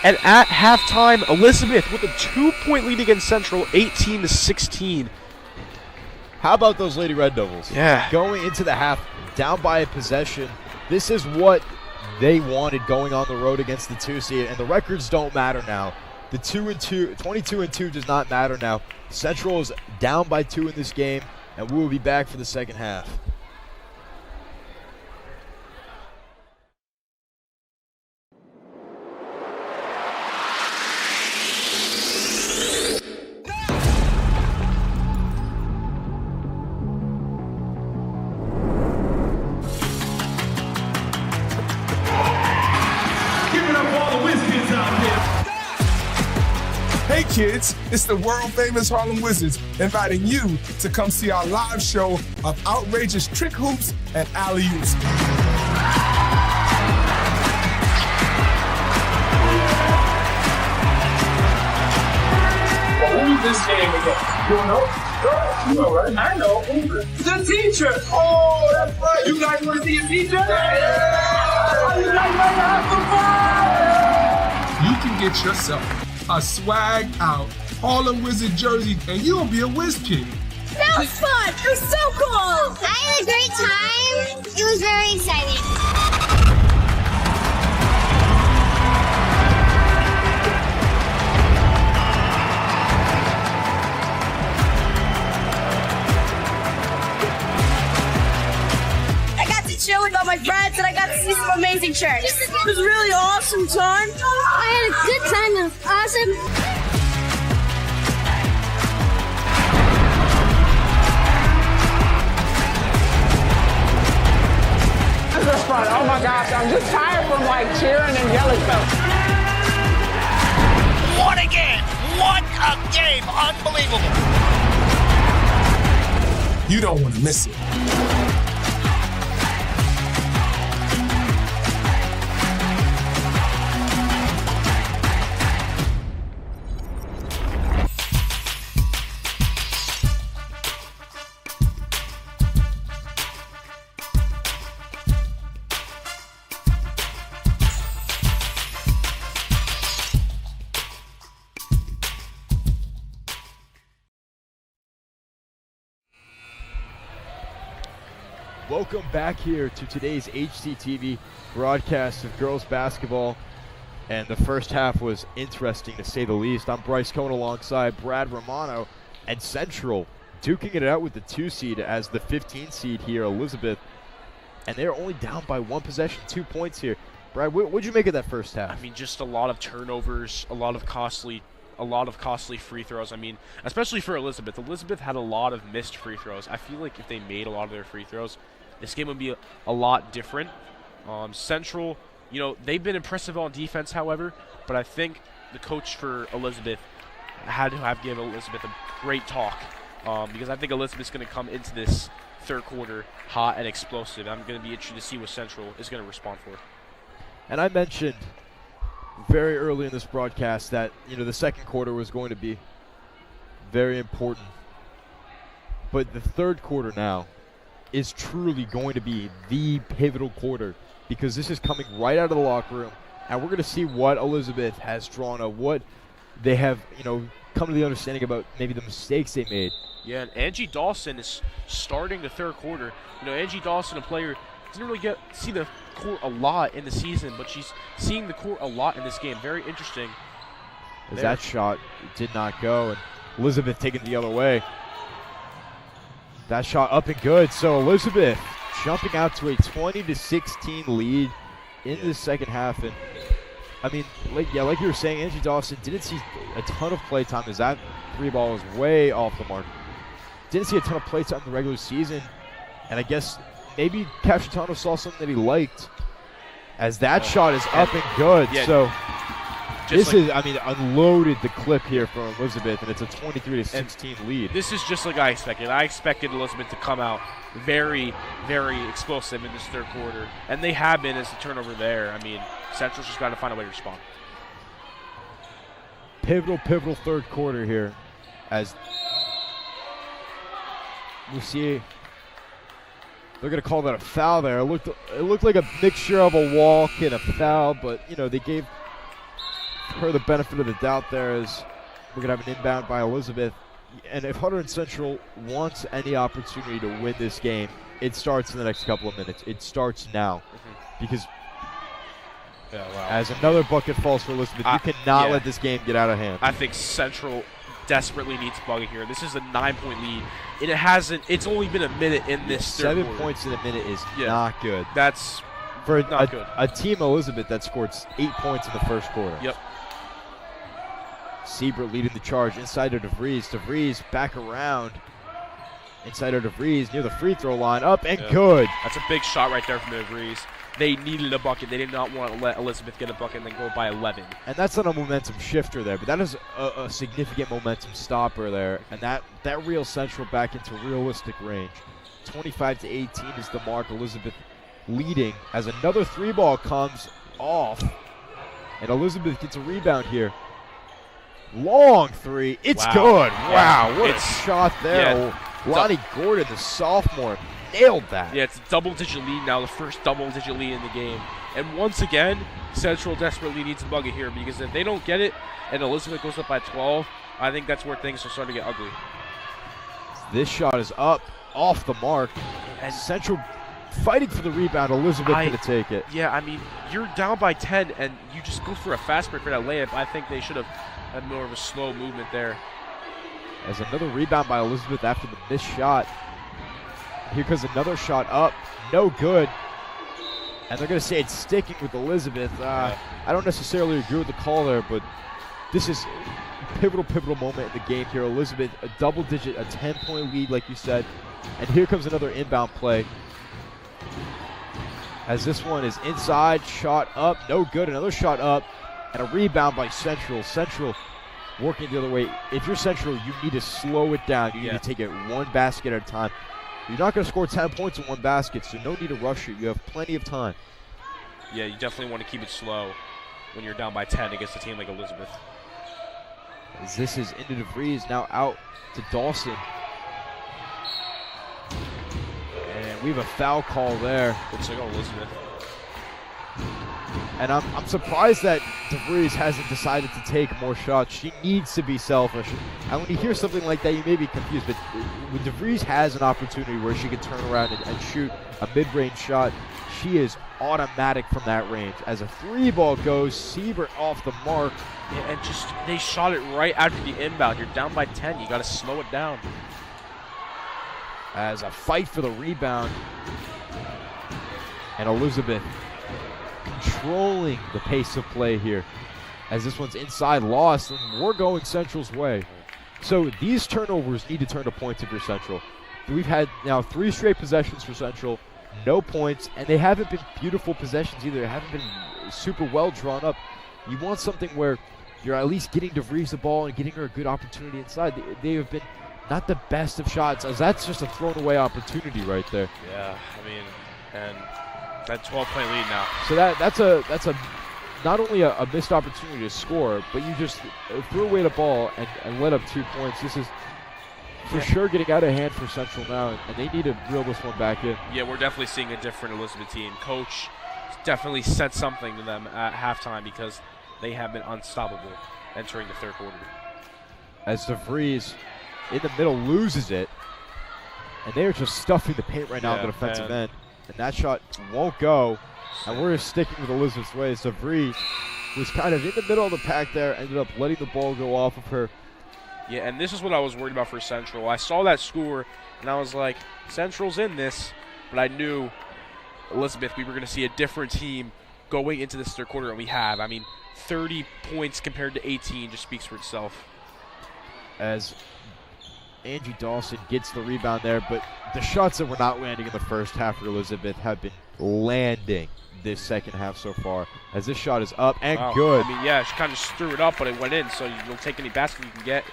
And at halftime, Elizabeth with a 2-point lead against Central, 18-16. How about those Lady Red Devils? Yeah. Going into the half, down by a possession. This is what they wanted going on the road against the 2 seed, and the records don't matter now. The 22-2 does not matter now. Central is down by 2 in this game, and we will be back for the second half. Hey kids, it's the world famous Harlem Wizards inviting you to come see our live show of outrageous trick hoops and alley-oops. Well, who's this game again? You don't know? You know, right? I know. The teacher. Oh, that's right. You guys want to see a teacher? Yeah! You guys want to have some fun? You can get yourself a swag out Harlem Wizard jersey, and you'll be a Wiz Kid. That was fun! It was so cool! I had a great time. It was very exciting. I got to chill with all my friends and I got to see some amazing shirts. It was really awesome time. I had a good time. It was awesome. This was fun. Oh my gosh, I'm just tired from like cheering and yelling stuff. What a game! What a game! Unbelievable! You don't want to miss it. Welcome back here to today's HCTV broadcast of girls basketball. And the first half was interesting to say the least. I'm Bryce Cohen alongside Brad Romano, and Central duking it out with the 2 seed as the 15 seed here, Elizabeth. And they're only down by 1 possession, 2 points here. Brad, what'd you make of that first half? I mean, just a lot of turnovers, a lot of costly free throws. I mean, especially for Elizabeth. Elizabeth had a lot of missed free throws. I feel like if they made a lot of their free throws, this game would be a lot different. Central, you know, they've been impressive on defense, however, but I think the coach for Elizabeth had to have given Elizabeth a great talk because I think Elizabeth's going to come into this third quarter hot and explosive. I'm going to be interested to see what Central is going to respond for. And I mentioned very early in this broadcast that, you know, the second quarter was going to be very important. But the third quarter now is truly going to be the pivotal quarter because this is coming right out of the locker room, and we're going to see what Elizabeth has drawn up, what they have, you know, come to the understanding about maybe the mistakes they made. Yeah, and Angie Dawson is starting the third quarter. You know, Angie Dawson, a player, didn't really see the court a lot in the season, but she's seeing the court a lot in this game. Very interesting. As that shot did not go, and Elizabeth taking it the other way. That shot up and good. So Elizabeth jumping out to a 20-16 lead in the second half. And I mean, like you were saying, Angie Dawson didn't see a ton of play time as that 3-ball was way off the mark. Didn't see a ton of play time in the regular season. And I guess maybe Cacciatano saw something that he liked, as that shot is up and good. Yeah. So this is, I mean, unloaded the clip here for Elizabeth, and it's a 23-16 lead. This is just like I expected. I expected Elizabeth to come out very, very explosive in this third quarter, and they have been as the turnover there. I mean, Central's just got to find a way to respond. Pivotal third quarter here, as we see they're going to call that a foul there. It looked like a mixture of a walk and a foul, but, you know, they gave her the benefit of the doubt there, as we're going to have an inbound by Elizabeth. And if Hunterdon Central wants any opportunity to win this game, it starts in the next couple of minutes. It starts now. Because as another bucket falls for Elizabeth, you cannot let this game get out of hand. I think Central desperately needs a bucket here. This is a 9-point lead, and it's only been a minute in this third 7 quarter. points in a minute is not good. That's for not good. A team Elizabeth that scored 8 points in the first quarter. Yep. Siebert leading the charge inside of DeVries. DeVries back around inside of DeVries near the free throw line. Up and good. That's a big shot right there from DeVries. They needed a bucket. They did not want to let Elizabeth get a bucket and then go by 11. And that's not a momentum shifter there, but that is a significant momentum stopper there. And that real Central back into realistic range. 25-18 is the mark. Elizabeth leading as another 3-ball comes off. And Elizabeth gets a rebound here. Long 3. It's good. Wow, what a shot there. Yeah. Lonnie Gordon, the sophomore, nailed that. Yeah, it's a double-digit lead now, the first double-digit lead in the game. And once again, Central desperately needs a bucket here, because if they don't get it and Elizabeth goes up by 12, I think that's where things are starting to get ugly. This shot is up, off the mark, and Central fighting for the rebound. Elizabeth going to take it. Yeah, I mean, you're down by 10, and you just go for a fast break for that layup. I think they should have had more of a slow movement there. As another rebound by Elizabeth after the missed shot. Here comes another shot up, no good. And they're going to say it's sticking with Elizabeth. I don't necessarily agree with the call there, but this is a pivotal moment in the game here. Elizabeth, a double-digit, a 10-point lead, like you said. And here comes another inbound play. As this one is inside, shot up, no good. Another shot up, and a rebound by Central. Central working the other way. If you're Central, you need to slow it down. You need to take it one basket at a time. You're not going to score 10 points in one basket, so no need to rush it. You have plenty of time. Yeah, you definitely want to keep it slow when you're down by 10 against a team like Elizabeth. As this is into DeVries, now out to Dawson. And we have a foul call there. Good signal, Elizabeth. And I'm surprised that DeVries hasn't decided to take more shots. She needs to be selfish. And when you hear something like that, you may be confused. But when DeVries has an opportunity where she can turn around and shoot a mid-range shot, she is automatic from that range. As a 3-ball goes, Siebert off the mark. Yeah, and just they shot it right after the inbound. You're down by 10. You got to slow it down. As a fight for the rebound. And Elizabeth controlling the pace of play here. As this one's inside, lost, and we're going Central's way. So these turnovers need to turn to points if you're Central. We've had now 3 straight possessions for Central, no points, and they haven't been beautiful possessions either. They haven't been super well drawn up. You want something where you're at least getting DeVries the ball and getting her a good opportunity inside. They have been not the best of shots, as that's just a thrown away opportunity right there. Yeah, I mean, and that 12-point lead now. So that's a not only a missed opportunity to score, but you just threw away the ball and let up 2 points. This is for sure getting out of hand for Central now, and they need to reel this one back in. Yeah, we're definitely seeing a different Elizabeth team. Coach definitely said something to them at halftime because they have been unstoppable entering the third quarter. As DeVries in the middle loses it, and they are just stuffing the paint right now on the defensive end. And that shot won't go, and we're just sticking with Elizabeth's way. DeVries was kind of in the middle of the pack there, ended up letting the ball go off of her. Yeah, and this is what I was worried about for Central. I saw that score, and I was like, Central's in this, but I knew Elizabeth, we were going to see a different team going into this third quarter, and we have. I mean, 30 points compared to 18 just speaks for itself. As Angie Dawson gets the rebound there, but the shots that were not landing in the first half for Elizabeth have been landing this second half so far. As this shot is up and good. I mean, yeah, she kind of just threw it up, but it went in, so you'll take any basket you can get.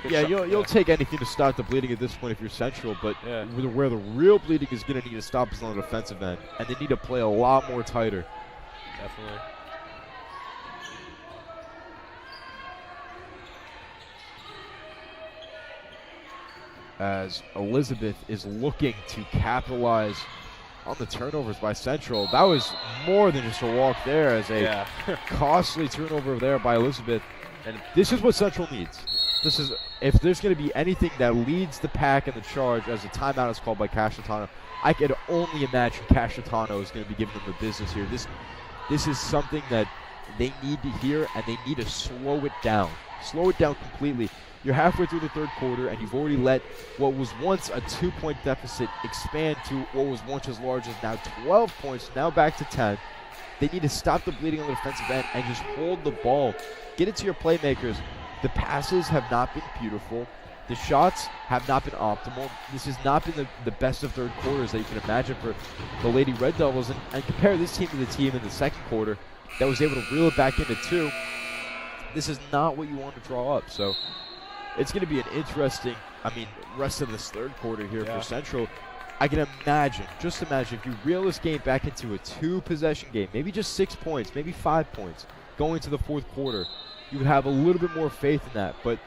You'll take anything to stop the bleeding at this point if you're Central, but where the real bleeding is going to need to stop is on the defensive end, and they need to play a lot more tighter. Definitely. As Elizabeth is looking to capitalize on the turnovers by Central. That was more than just a walk there, as a costly turnover there by Elizabeth. And this is what Central needs. This is, if there's going to be anything that leads the pack in the charge, as a timeout is called by Cashitano, I could only imagine Cashitano is going to be giving them the business here. This is something that they need to hear, and they need to slow it down. Slow it down completely. You're halfway through the third quarter, and you've already let what was once a 2-point deficit expand to what was once as large as now 12 points, now back to 10. They need to stop the bleeding on the defensive end and just hold the ball. Get it to your playmakers. The passes have not been beautiful. The shots have not been optimal. This has not been the best of third quarters that you can imagine for the Lady Red Devils. And compare this team to the team in the second quarter that was able to reel it back into 2. This is not what you want to draw up. So it's going to be an interesting, rest of this third quarter here for Central. I can imagine, just imagine, if you reel this game back into a 2-possession game, maybe just 6 points, maybe 5 points, going to the fourth quarter, you would have a little bit more faith in that. But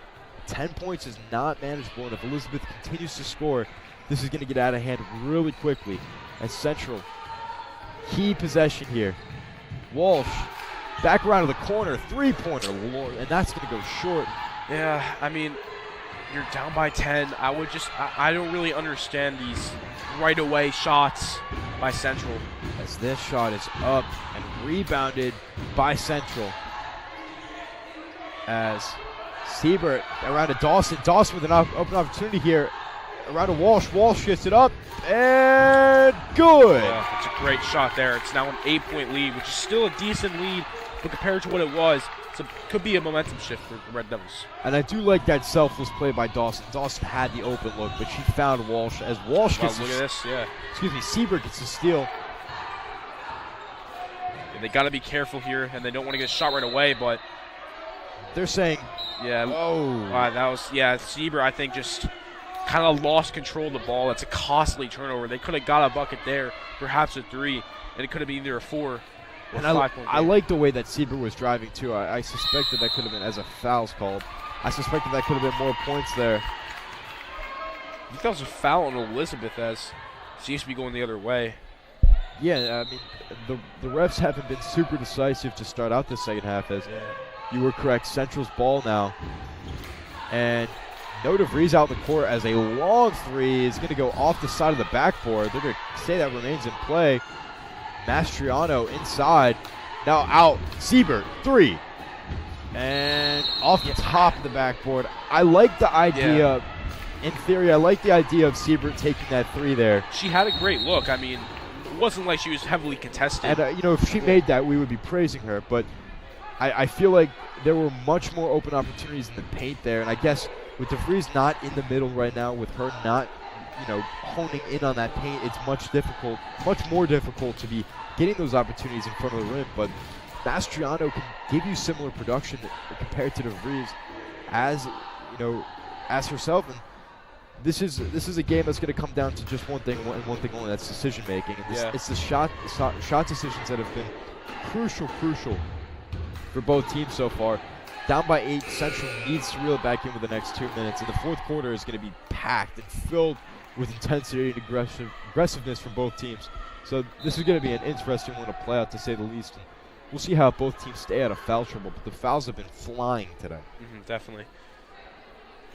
10 points is not manageable, and if Elizabeth continues to score, this is going to get out of hand really quickly. As Central, key possession here. Walsh, back around to the corner, 3-pointer, and that's going to go short. Yeah, I mean, you're down by 10. I don't really understand these right away shots by Central. As this shot is up and rebounded by Central. As Siebert around to Dawson. Dawson with an open opportunity here. Around to Walsh. Walsh gets it up and good. Yeah, it's a great shot there. It's now an 8-point lead, which is still a decent lead, but compared to what it was, it could be a momentum shift for the Red Devils. And I do like that selfless play by Dawson. Dawson had the open look, but she found Walsh. As Walsh gets look at this, yeah. Excuse me, Siebert gets the steal. Yeah, they got to be careful here, and they don't want to get a shot right away, but they're saying, yeah. Oh. That was, yeah, Siebert, I think, just kind of lost control of the ball. That's a costly turnover. They could have got a bucket there, perhaps a 3, and it could have been either a 4 or 5 point. I like the way that Siebert was driving, too. I suspected that could have been, as a foul's called, I suspected that could have been more points there. I think that was a foul on Elizabeth, as she used to be going the other way. Yeah, I mean, the refs haven't been super decisive to start out the second half, as you were correct. Central's ball now. And no DeVries out in the court as a long 3 is going to go off the side of the backboard. They're going to say that remains in play. Mastriano inside. Now out. Siebert, 3. And off the top of the backboard. I like the idea. In theory, I like the idea of Siebert taking that 3 there. She had a great look. I mean, it wasn't like she was heavily contested. And, if she made that, we would be praising her. But I feel like there were much more open opportunities in the paint there. And I guess with DeVries not in the middle right now, with her not, honing in on that paint, it's much more difficult to be getting those opportunities in front of the rim. But Mastriano can give you similar production compared to DeVries as herself. And this is a game that's going to come down to just one thing and one thing only. That's decision making. And it's the shot decisions that have been crucial for both teams so far. Down by 8, Central needs to reel it back in with the next 2 minutes. And the fourth quarter is going to be packed and filled with intensity and aggressiveness from both teams. So this is going to be an interesting one to play out, to say the least. And we'll see how both teams stay out of foul trouble. But the fouls have been flying today. Definitely.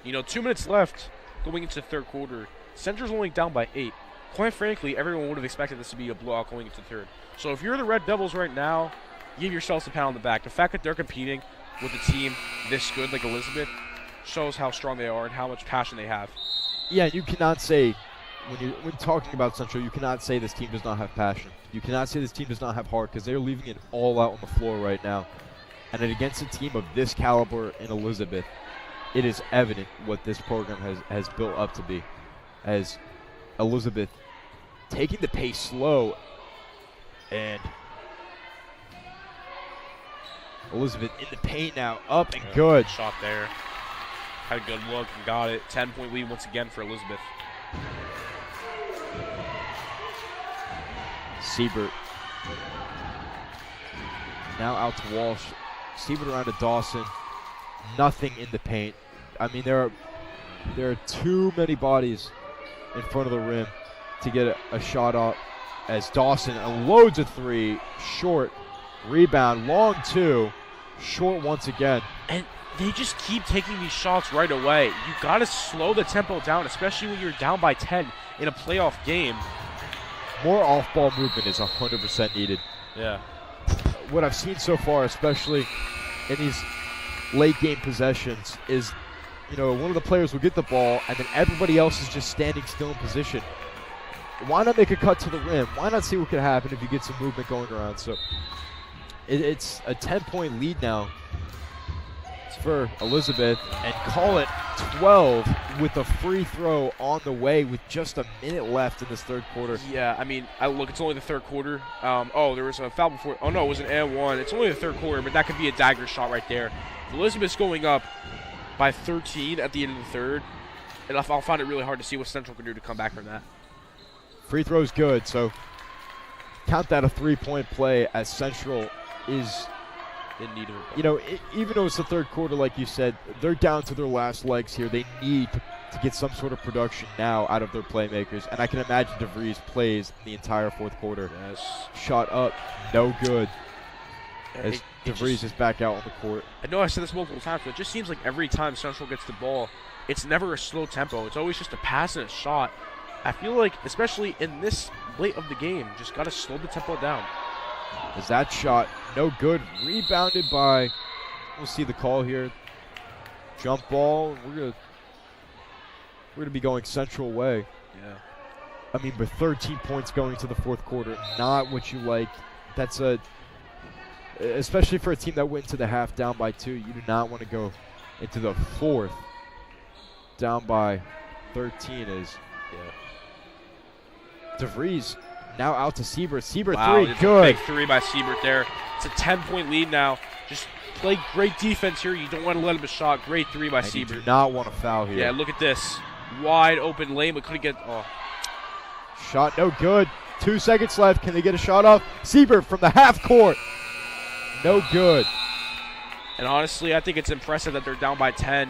2 minutes left going into the third quarter. Central's only down by 8. Quite frankly, everyone would have expected this to be a blowout going into the third. So if you're the Red Devils right now, give yourselves a pat on the back. The fact that they're competing with a team this good like Elizabeth shows how strong they are and how much passion they have. Yeah, you cannot say, when talking about Central, you cannot say this team does not have passion. You cannot say this team does not have heart, because they're leaving it all out on the floor right now. And against a team of this caliber in Elizabeth, it is evident what this program has built up to be. As Elizabeth taking the pace slow, and Elizabeth in the paint now, up and good. Shot there. Had a good look and got it. 10-point lead once again for Elizabeth. Siebert. Now out to Walsh. Siebert around to Dawson. Nothing in the paint. I mean, there are too many bodies in front of the rim to get a shot up, as Dawson unloads a 3. Short. Rebound. Long 2. Short once again. And they just keep taking these shots right away. You got to slow the tempo down, especially when you're down by 10 in a playoff game. More off-ball movement is 100% needed. Yeah. What I've seen so far, especially in these late-game possessions, is, one of the players will get the ball, and then everybody else is just standing still in position. Why not make a cut to the rim? Why not see what could happen if you get some movement going around? So it's a 10-point lead now for Elizabeth, and call it 12 with a free throw on the way with just a minute left in this third quarter. Yeah, I mean, it's only the third quarter. There was a foul before. Oh, no, it was an and-1. It's only the third quarter, but that could be a dagger shot right there. Elizabeth's going up by 13 at the end of the third, and I'll find it really hard to see what Central can do to come back from that. Free throw's good, so count that a 3-point play, as Central is in need of it. Even though it's the third quarter, like you said, they're down to their last legs here. They need to get some sort of production now out of their playmakers, and I can imagine DeVries plays the entire fourth quarter. Yes. Shot up, no good. as DeVries is back out on the court. I know I said this multiple times, but it just seems like every time Central gets the ball, it's never a slow tempo. It's always just a pass and a shot. I feel like, especially in this late of the game, just got to slow the tempo down. Is that shot no good? Rebounded by, we'll see the call here. Jump ball. We're gonna be going Central way. Yeah. I mean, with 13 points going into the fourth quarter, not what you like. That's especially for a team that went into the half down by 2, you do not want to go into the fourth down by 13 is. Yeah. DeVries now out to Siebert. Siebert wow, 3, good. Big 3 by Siebert there. It's a 10-point lead now. Just play great defense here. You don't want to let him a shot. Great 3 by Siebert. You do not want to foul here. Yeah, look at this. Wide open lane, but couldn't get. Oh. Shot no good. 2 seconds left. Can they get a shot off? Siebert from the half court. No good. And honestly, I think it's impressive that they're down by 10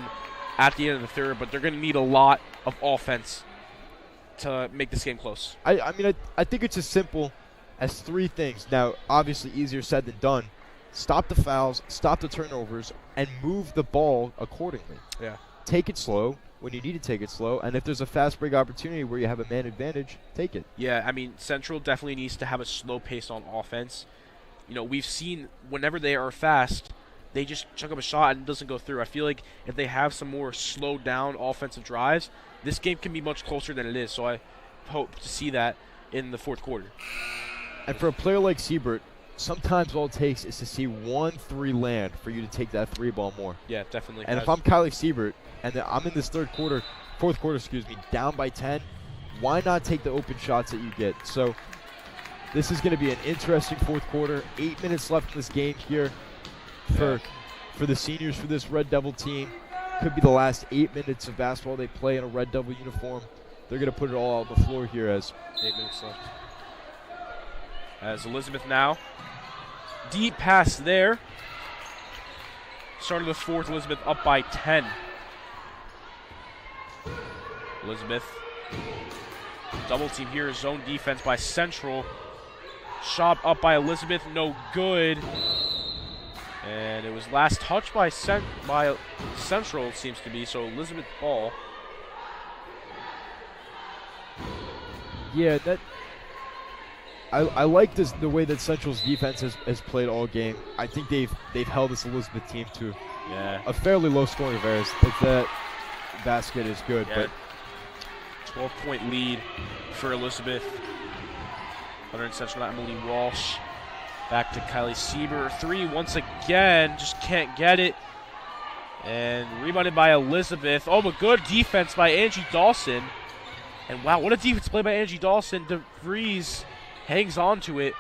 at the end of the third, but they're going to need a lot of offense to make this game close. I mean, I think it's as simple as 3 things. Now, obviously easier said than done. Stop the fouls, stop the turnovers, and move the ball accordingly. Yeah. Take it slow when you need to take it slow, and if there's a fast break opportunity where you have a man advantage, take it. Yeah, I mean, Central definitely needs to have a slow pace on offense. You know, we've seen whenever they are fast, they just chuck up a shot and it doesn't go through. I feel like if they have some more slowed down offensive drives, this game can be much closer than it is. So I hope to see that in the fourth quarter. And for a player like Siebert, sometimes all it takes is to see 1 3 land for you to take that 3 ball more. Yeah, definitely. And if I'm Kylie Siebert and I'm in this fourth quarter, down by 10, why not take the open shots that you get? So this is going to be an interesting fourth quarter. 8 minutes left in this game here for the seniors for this Red Devil team. Could be the last 8 minutes of basketball they play in a Red Devil uniform. They're going to put it all on the floor here as 8 minutes left. As Elizabeth now. Deep pass there. Start of the fourth, Elizabeth up by 10. Elizabeth. Double team here, zone defense by Central. Shot up by Elizabeth, no good. And it was last touched by Central, it seems to be, so Elizabeth ball. Yeah, that I like the way that Central's defense has played all game. I think they've held this Elizabeth team to a fairly low scoring of errors. If that basket is good, but 12-point lead for Elizabeth. Under in Central, Emily Walsh. Back to Kylie Siebert. 3 once again, just can't get it. And rebounded by Elizabeth. Oh, but good defense by Angie Dawson. And wow, what a defense play by Angie Dawson. DeVries hangs on to it.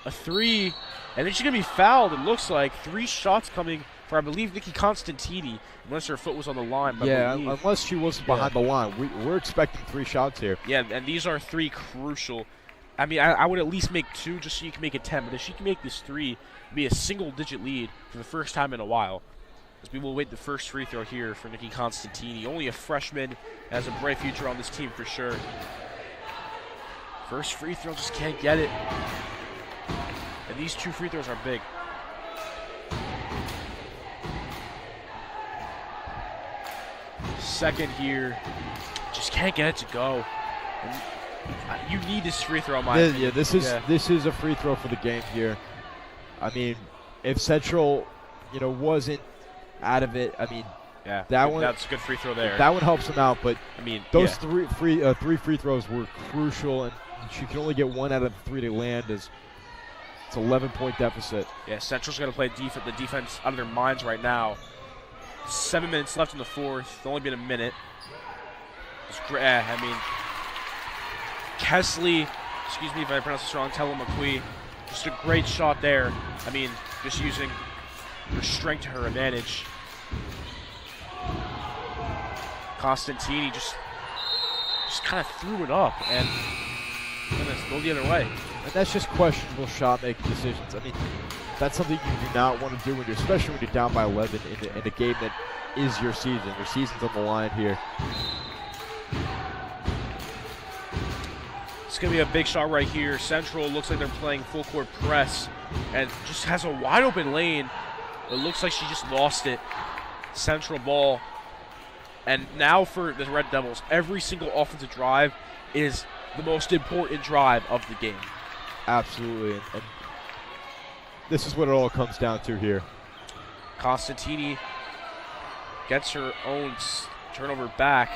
A 3. And then she's going to be fouled, it looks like. 3 shots coming for, I believe, Nikki Constantini. Unless her foot was on the line. Yeah, unless she wasn't behind the line. We're expecting 3 shots here. Yeah, and these are 3 crucial. I mean, I would at least make 2 just so you can make it 10. But if she can make this 3, it'd be a single-digit lead for the first time in a while. As we will await the first free throw here for Nikki Constantini. Only a freshman, has a bright future on this team for sure. First free throw, just can't get it. And these 2 free throws are big. Second here, just can't get it to go. And you need this free throw, in my opinion. Yeah, this is a free throw for the game here. I mean, if Central, wasn't out of it, I mean, that's a good free throw there. That one helps them out, but I mean, those 3 free throws were crucial, and she can only get 1 out of 3 to land. It's 11-point deficit. Yeah, Central's got to play the defense out of their minds right now. 7 minutes left in the fourth. It's only been a minute. I mean, Kesley, excuse me if I pronounce this wrong, Tella McQuee, just a great shot there. I mean, just using her strength to her advantage. Constantini just kind of threw it up and go the other way. And that's just questionable shot-making decisions. I mean, that's something you do not want to do, especially when you're down by 11 in a game that is your season. Your season's on the line here. It's going to be a big shot right here. Central looks like they're playing full court press and just has a wide open lane. It looks like she just lost it. Central ball. And now for the Red Devils, every single offensive drive is the most important drive of the game. Absolutely. And this is what it all comes down to here. Constantini gets her own turnover back.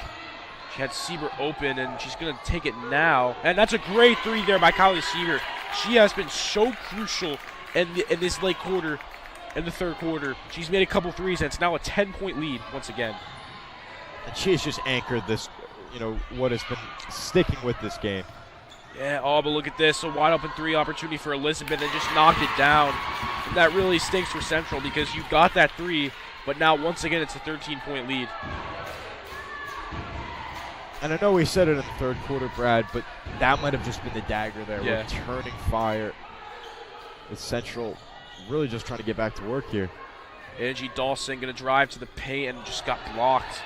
She had Sieber open, and she's going to take it now. And that's a great three there by Kylie Sieber. She has been so crucial in this late quarter, in the third quarter. She's made a couple threes, and it's now a 10-point lead once again. And she has just anchored this, what has been sticking with this game. Yeah, oh, but look at this. A wide open three opportunity for Elizabeth and just knocked it down. And that really stinks for Central because you got that three, but now once again it's a 13-point lead. And I know we said it in the third quarter, Brad, but that might have just been the dagger there. Yeah. Returning fire. With Central really just trying to get back to work here. Angie Dawson going to drive to the paint and just got blocked.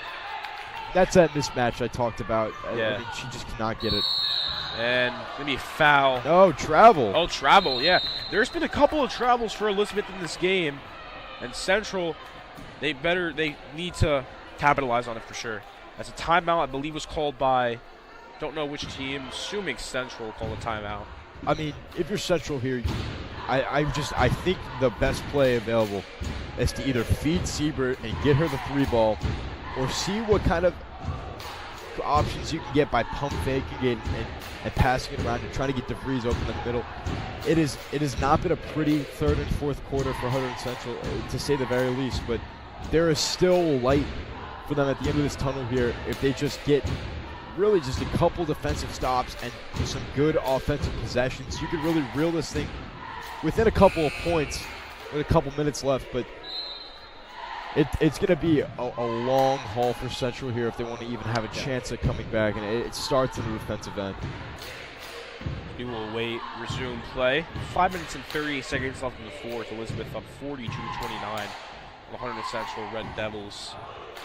That's that mismatch I talked about. Yeah. I mean, she just cannot get it. And maybe a foul. No, travel. Oh, travel, yeah. There's been a couple of travels for Elizabeth in this game. And Central, they need to capitalize on it for sure. That's a timeout, I believe, was called by, don't know which team, assuming Central called a timeout. I mean, if you're Central here, I think the best play available is to either feed Siebert and get her the three ball, or see what kind of options you can get by pump faking it and passing it around and trying to get DeVries open in the middle. It has not been a pretty third and fourth quarter for Hunterdon Central, to say the very least, but there is still light for them at the end of this tunnel here if they just get really just a couple defensive stops and some good offensive possessions. You could really reel this thing within a couple of points with a couple minutes left, but it's going to be a long haul for Central here if they want to even have a chance at coming back, and it starts in the defensive end. We will wait, resume play. 5 minutes and 38 seconds left in the fourth. Elizabeth up 42-29 on the Hunterdon Central Red Devils.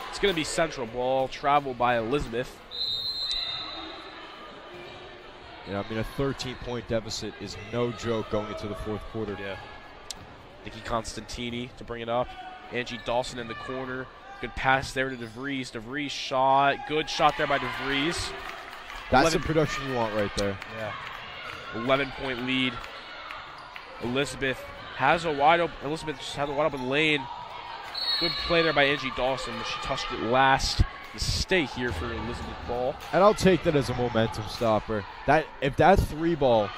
It's going to be Central ball, travel by Elizabeth. Yeah, I mean, a 13-point deficit is no joke going into the fourth quarter. Yeah. Nikki Constantini to bring it up. Angie Dawson in the corner. Good pass there to DeVries. DeVries shot. Good shot there by DeVries. That's the production you want right there. Yeah. 11-point lead. Elizabeth has a wide open. Elizabeth just had a wide open lane. Good play there by Angie Dawson, but she touched it last. Mistake here for Elizabeth Ball. And I'll take that as a momentum stopper. That if that three ball,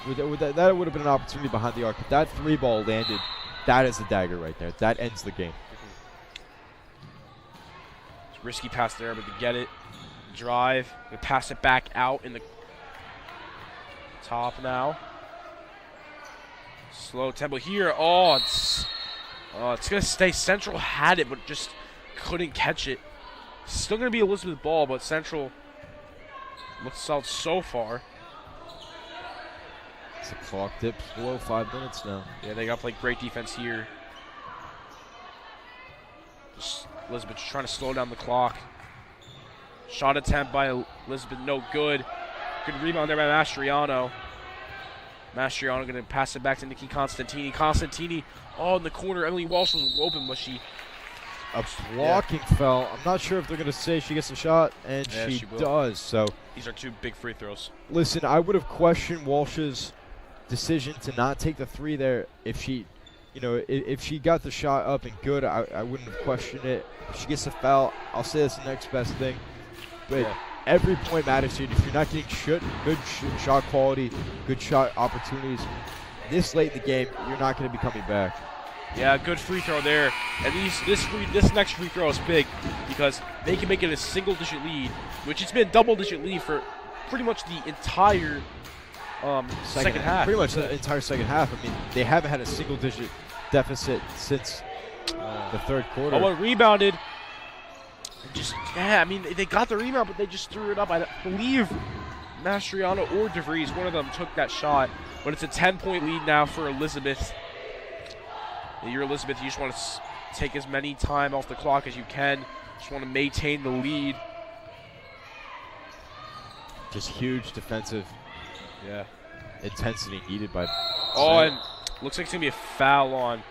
that would have been an opportunity behind the arc. If that three ball landed, that is the dagger right there. That ends the game. Risky pass there, but to get it, drive, we pass it back out in the top now. Slow tempo here. Oh, it's gonna stay. Central had it, but just couldn't catch it. Still gonna be Elizabeth Ball, but Central looks out so far. The clock dips below 5 minutes now. Yeah, they got like great defense here. Just Elizabeth just trying to slow down the clock. Shot attempt by Elizabeth, no good. Good rebound there by Mastriano. Mastriano going to pass it back to Nikki Constantini. Constantini, in the corner. Emily Walsh was open, but she... A blocking foul. I'm not sure if they're going to say she gets a shot, and yeah, she does. So these are two big free throws. Listen, I would have questioned Walsh's decision to not take the three there if she, if she got the shot up and good. I wouldn't have questioned it. If she gets a foul, I'll say that's the next best thing. But every point matters here. If you're not getting good shot quality, good shot opportunities this late in the game, you're not going to be coming back. Yeah, good free throw there. And this next free throw is big because they can make it a single-digit lead, which it's been a double-digit lead for pretty much the entire second half. Pretty much the entire second half. I mean, they haven't had a single-digit deficit since the third quarter. Oh, well, rebounded. They got the rebound, but they just threw it up. I believe Mastriano or DeVries, one of them took that shot. But it's a 10-point lead now for Elizabeth. You're Elizabeth, you just want to take as many time off the clock as you can. Just want to maintain the lead. Just huge defensive Yeah. intensity needed by. Oh, and looks like it's going to be a foul on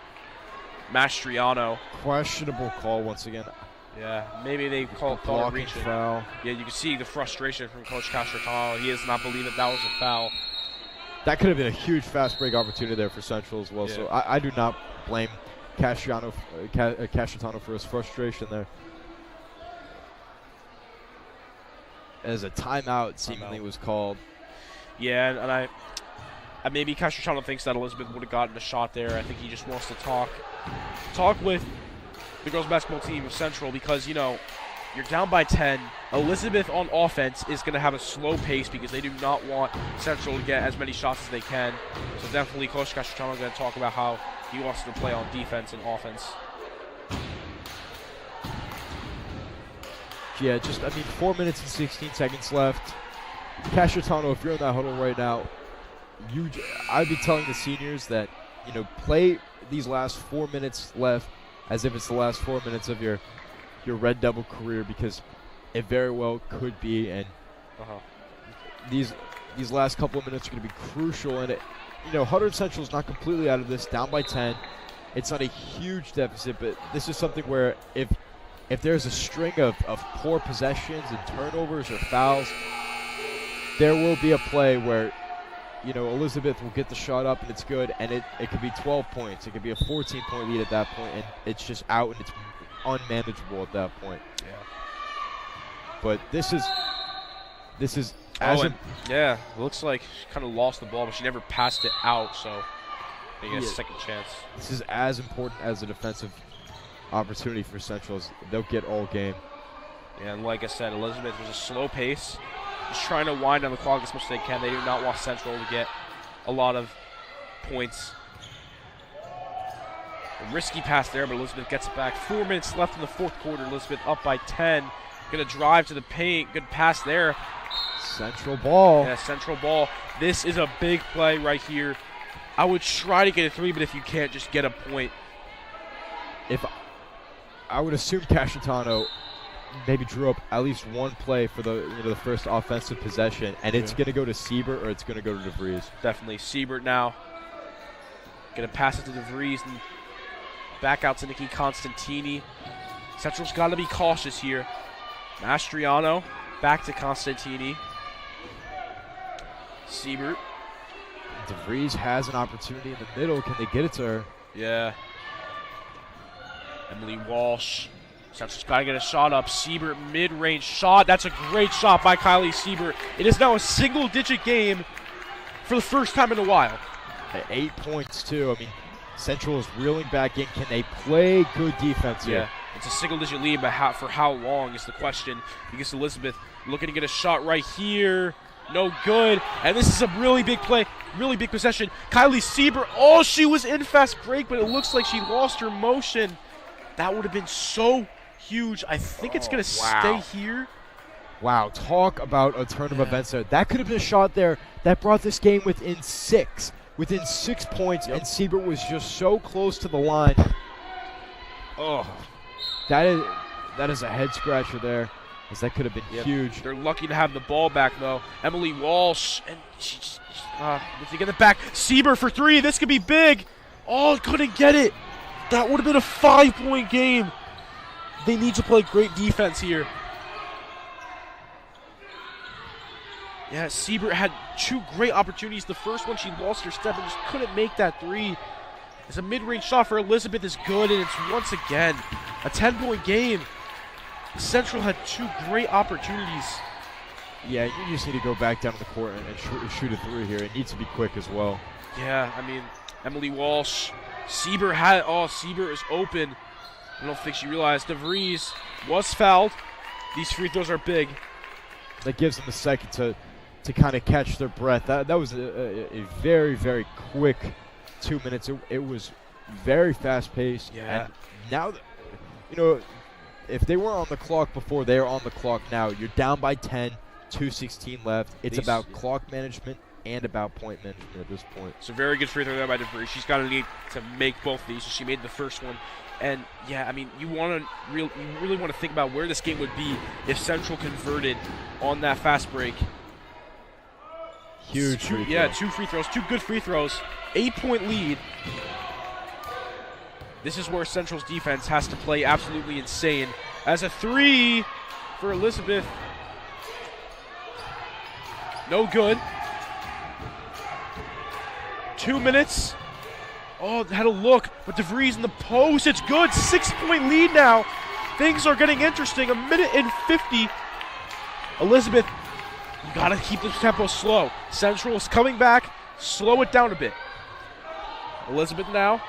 Mastriano. Questionable call once again. Yeah, maybe they thought of reaching. Foul. Yeah, you can see the frustration from Coach Castrotano. He does not believe that that was a foul. That could have been a huge fast break opportunity there for Central as well. Yeah. So I do not blame Castrotano for his frustration there. As a timeout seemingly was called. Yeah, and I maybe Castrotano thinks that Elizabeth would have gotten a shot there. I think he just wants to talk with the girls basketball team of Central because, you know, you're down by 10. Elizabeth on offense is going to have a slow pace because they do not want Central to get as many shots as they can. So definitely Coach Castrotano is going to talk about how he wants to play on defense and offense. Yeah, 4 minutes and 16 seconds left. Castrotano, if you're in that huddle right now, I'd be telling the seniors that, you know, play these last 4 minutes left as if it's the last 4 minutes of your Red Devil career, because it very well could be, and these last couple of minutes are going to be crucial. And Hunterdon Central is not completely out of this, down by 10. It's not a huge deficit, but this is something where if there's a string of poor possessions and turnovers or fouls, there will be a play where, you know, Elizabeth will get the shot up and it's good, and it could be 12 points. It could be a 14-point lead at that point, and it's just out and it's unmanageable at that point. Yeah. But this is it looks like she kind of lost the ball, but she never passed it out, so they get a second chance. This is as important as a defensive opportunity for Central. They'll get all game. Yeah, and like I said, Elizabeth was a slow pace, just trying to wind down the clock as much as they can. They do not want Central to get a lot of points. A risky pass there, but Elizabeth gets it back. 4 minutes left in the fourth quarter. Elizabeth up by 10. Going to drive to the paint. Good pass there. Central ball. Yeah, Central ball. This is a big play right here. I would try to get a three, but if you can't, just get a point. If I would assume Castrotano maybe drew up at least one play for the first offensive possession, and it's going to go to Siebert or it's going to go to DeVries. Definitely Siebert now. Going to pass it to DeVries and back out to Nikki Constantini. Central's got to be cautious here. Mastriano back to Constantini. Siebert. DeVries has an opportunity in the middle. Can they get it to her? Yeah. Emily Walsh. Central's got to get a shot up. Siebert, mid-range shot. That's a great shot by Kylie Siebert. It is now a single-digit game for the first time in a while. 8 points, too. I mean, Central is reeling back in. Can they play good defense here? Yeah, it's a single-digit lead, but for how long is the question. Because Elizabeth looking to get a shot right here. No good. And this is a really big play, really big possession. Kylie Siebert, oh, she was in fast break, but it looks like she lost her motion. That would have been so huge. I think it's going to stay here. Wow, talk about a turn of events there. That could have been a shot there that brought this game within 6 points, and Siebert was just so close to the line. Oh, that is a head scratcher there, as that could have been huge. They're lucky to have the ball back, though. Emily Walsh, and she just to get it back. Siebert for three. This could be big. Oh, couldn't get it. That would have been a 5-point game. They need to play great defense here. Yeah, Siebert had 2 great opportunities. The first one, she lost her step and just couldn't make that three. It's a mid-range shot for Elizabeth is good, and it's once again a 10-point game. Central had 2 great opportunities. Yeah, you just need to go back down to the court and shoot a three here. It needs to be quick as well. Yeah, I mean, Emily Walsh. Siebert is open. I don't think she realized DeVries was fouled. These free throws are big. That gives them a second to kind of catch their breath. That was a very, very quick 2 minutes. It was very fast-paced. Yeah. And now, if they were on the clock before, they are on the clock now. You're down by 10, 2:16 left. It's about clock management and about point management at this point. It's a very good free throw there by DeVries. She's got to need to make both of these. So she made the first one. And, yeah, I mean, you really want to think about where this game would be if Central converted on that fast break. Huge free throw. Yeah, 2 free throws, 2 good free throws. 8-point lead. This is where Central's defense has to play absolutely insane. As a 3 for Elizabeth. No good. 2 minutes. Oh, had a look, but DeVries in the post. It's good. 6-point lead now. Things are getting interesting. 1:50. Elizabeth, you got to keep the tempo slow. Central is coming back. Slow it down a bit. Elizabeth now.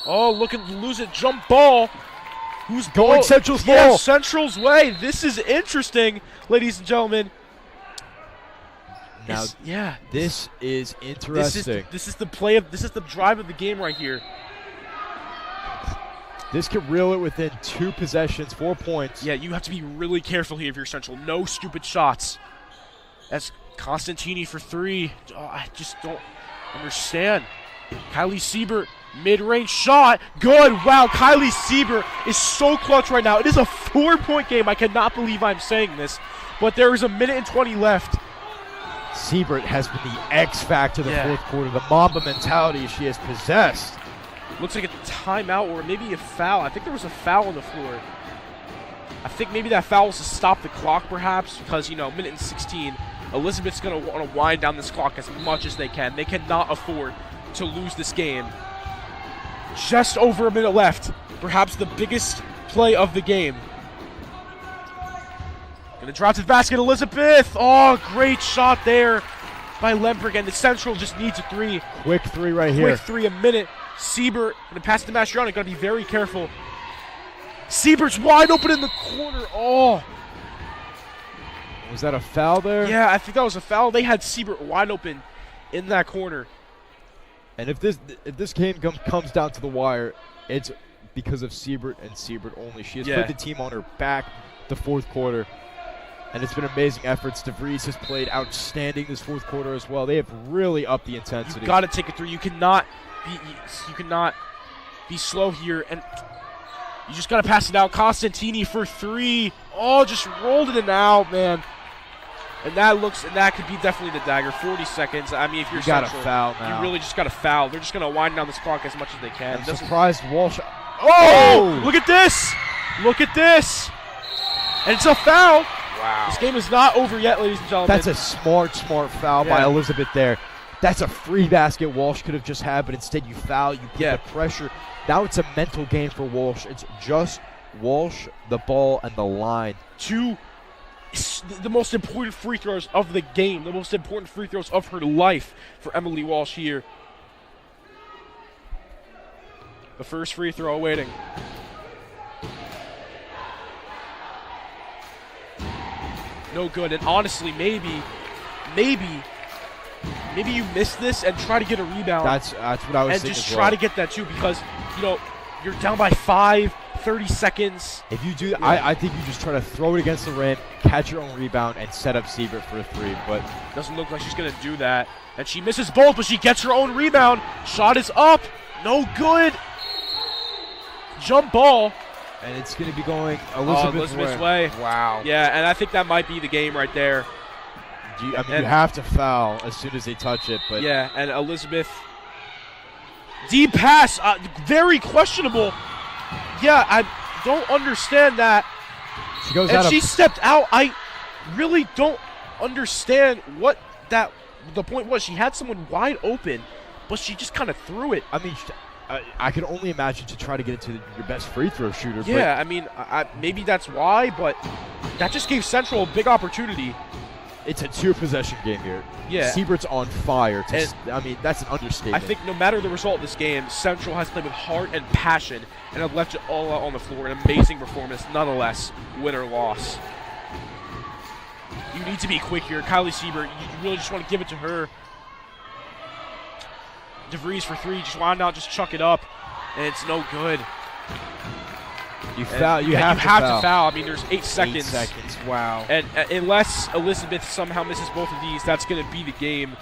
Oh, looking to lose it. Jump ball. Who's going Central's ball? Yeah, Central's way. This is interesting, ladies and gentlemen. Now, this is interesting. This is the play of. This is the drive of the game right here. This could reel it within 2 possessions, 4 points. Yeah, you have to be really careful here if you're Central. No stupid shots. That's Constantini for 3. Oh, I just don't understand. Kylie Siebert, mid-range shot. Good. Wow, Kylie Siebert is so clutch right now. It is a 4-point game. I cannot believe I'm saying this, but there is 1:20 left. Siebert has been the X factor the fourth quarter. The Mamba mentality she has possessed. Looks like a timeout or maybe a foul. I think there was a foul on the floor. I think maybe that foul was to stop the clock perhaps because, 1:16. Elizabeth's going to want to wind down this clock as much as they can. They cannot afford to lose this game. Just over a minute left. Perhaps the biggest play of the game. Gonna drop to the basket, Elizabeth. Oh, great shot there by Lembrick, and the Central just needs a 3. Quick 3 right here. Quick 3, a minute. Siebert gonna pass to Mastriano. Gotta be very careful. Siebert's wide open in the corner. Oh. Was that a foul there? Yeah, I think that was a foul. They had Siebert wide open in that corner. And if this game comes down to the wire, it's because of Siebert and Siebert only. She has put the team on her back the fourth quarter. And it's been amazing efforts. DeVries has played outstanding this fourth quarter as well. They have really upped the intensity. You got to take it through. You cannot be slow here, and you just got to pass it out. Constantini for 3. Oh, just rolled it in and out, man. And that could be definitely the dagger. 40 seconds. I mean, if you're got to Central, foul now. You really just got to foul. They're just going to wind down this clock as much as they can. I'm surprised Walsh. Oh! Look at this! Look at this! And it's a foul. Wow. This game is not over yet, ladies and gentlemen. That's a smart foul by Elizabeth there. That's a free basket Walsh could have just had, but instead you foul, you put the pressure. Now it's a mental game for Walsh. It's just Walsh, the ball, and the line. 2 the most important free throws of the game, the most important free throws of her life for Emily Walsh here. The first free throw awaiting. No good, and honestly, maybe you miss this and try to get a rebound. That's what I was thinking. And just try to get that too, because you're down by 5, 30 seconds. If you do, I think you just try to throw it against the rim, catch your own rebound, and set up Siebert for a 3. But doesn't look like she's gonna do that, and she misses both, but she gets her own rebound. Shot is up, no good. Jump ball. And it's going to be going Elizabeth's way. Wow. Yeah, and I think that might be the game right there. You have to foul as soon as they touch it. But yeah, and Elizabeth. Deep pass. Very questionable. Yeah, I don't understand that. She goes out. She stepped out. I really don't understand what the point was. She had someone wide open, but she just kind of threw it. I mean, I can only imagine to try to get it to your best free throw shooter. Yeah, I mean, maybe that's why, but that just gave Central a big opportunity. It's a 2-possession game here. Yeah. Siebert's on fire. I mean, that's an understatement. I think no matter the result of this game, Central has played with heart and passion and have left it all out on the floor. An amazing performance, nonetheless, win or loss. You need to be quick here. Kylie Siebert, you really just want to give it to her. DeVries for 3, just wind out, just chuck it up, and it's no good. You have to foul. I mean, there's 8 seconds. 8 seconds, wow. And unless Elizabeth somehow misses both of these, that's going to be the game.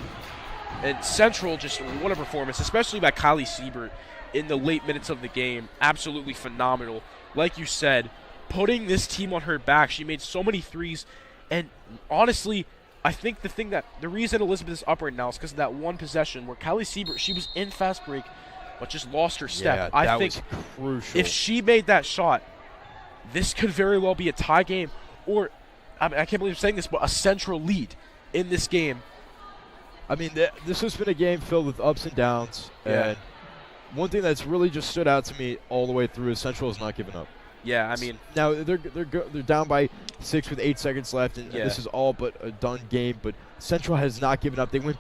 And Central, just what a performance, especially by Kylie Siebert in the late minutes of the game. Absolutely phenomenal. Like you said, putting this team on her back. She made so many threes, and honestly, I think the reason Elizabeth is up right now is because of that one possession where Callie Siebert, she was in fast break, but just lost her step. Yeah, I think was crucial. if she made that shot, this could very well be a tie game, or I can't believe I'm saying this, but a Central lead in this game. I mean, this has been a game filled with ups and downs, and one thing that's really just stood out to me all the way through is Central has not given up. Yeah, I mean, now they're down by 6 with 8 seconds left, and this is all but a done game. But Central has not given up. They went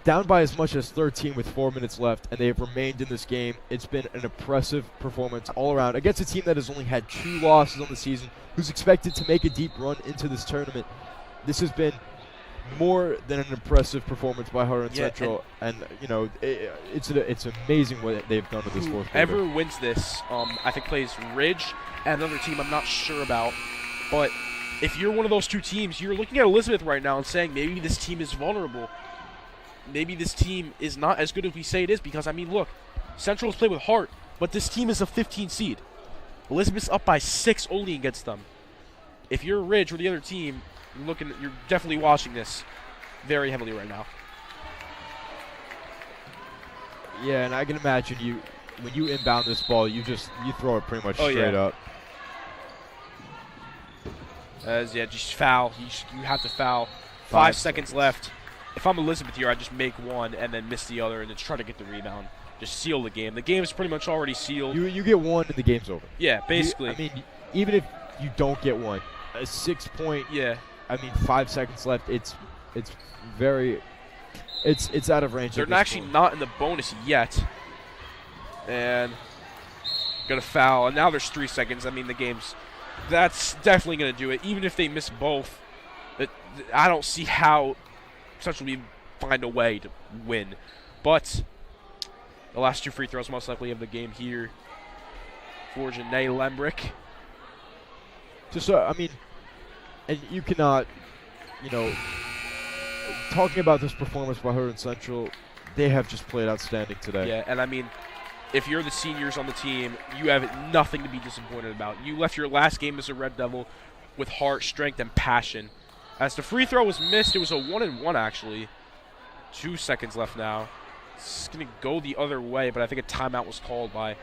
down by as much as 13 with 4 minutes left, and they have remained in this game. It's been an impressive performance all around against a team that has only had 2 losses on the season, who's expected to make a deep run into this tournament. This has been more than an impressive performance by Hunterdon Central, and you know it's amazing what they've done with this fourth quarter. Whoever wins this, I think plays Ridge and another team I'm not sure about. But if you're one of those 2 teams, you're looking at Elizabeth right now and saying maybe this team is vulnerable. Maybe this team is not as good as we say it is, because I mean, look, Central's played with heart, but this team is a 15 seed. Elizabeth's up by 6 only against them. If you're Ridge or the other team, you're definitely watching this very heavily right now. Yeah, and I can imagine when you inbound this ball, you throw it pretty much straight up. Just foul. You have to foul. 5 seconds left. If I'm Elizabeth here, I just make one and then miss the other and then try to get the rebound. Just seal the game. The game's pretty much already sealed. You get one and the game's over. Yeah, basically. I mean, even if you don't get one, a 6-point. Yeah. I mean, 5 seconds left. It's out of range. They're actually not in the bonus yet. And got a foul. And now there's 3 seconds. I mean, that's definitely going to do it. Even if they miss both, I don't see how Central will find a way to win. But the last 2 free throws most likely of the game here for Janae Lembrick. I mean, and you cannot, talking about this performance by Hunterdon Central, they have just played outstanding today. Yeah, and I mean, if you're the seniors on the team, you have nothing to be disappointed about. You left your last game as a Red Devil with heart, strength, and passion. As the free throw was missed, it was a 1-and-1 actually. 2 seconds left now. It's going to go the other way, but I think a timeout was called by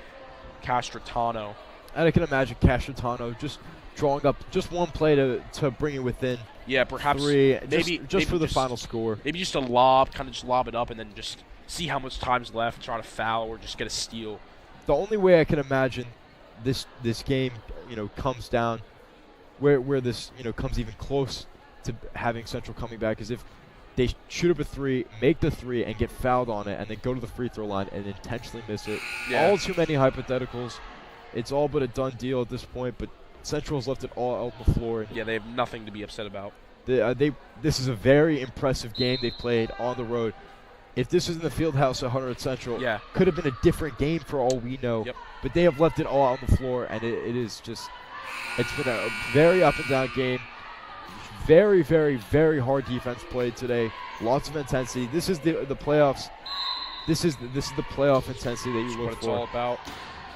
Castretano. And I can imagine Castretano just drawing up just one play to bring it within. Yeah, perhaps 3, maybe for the final score. Maybe just a lob, kind of just lob it up and then just see how much time's left, try to foul or just get a steal. The only way I can imagine this game, comes down where this, comes even close to having Central coming back is if they shoot up a 3, make the 3, and get fouled on it, and then go to the free throw line and intentionally miss it. Yeah. All too many hypotheticals. It's all but a done deal at this point, but Central's left it all out on the floor. Yeah, they have nothing to be upset about. This is a very impressive game they played on the road. If this was in the field house at Hunterdon Central, could have been a different game for all we know. Yep. But they have left it all out on the floor, and it's been a very up and down game. Very, very, very hard defense played today. Lots of intensity. This is the playoffs. This is the playoff intensity that you look for. That's what it's all about.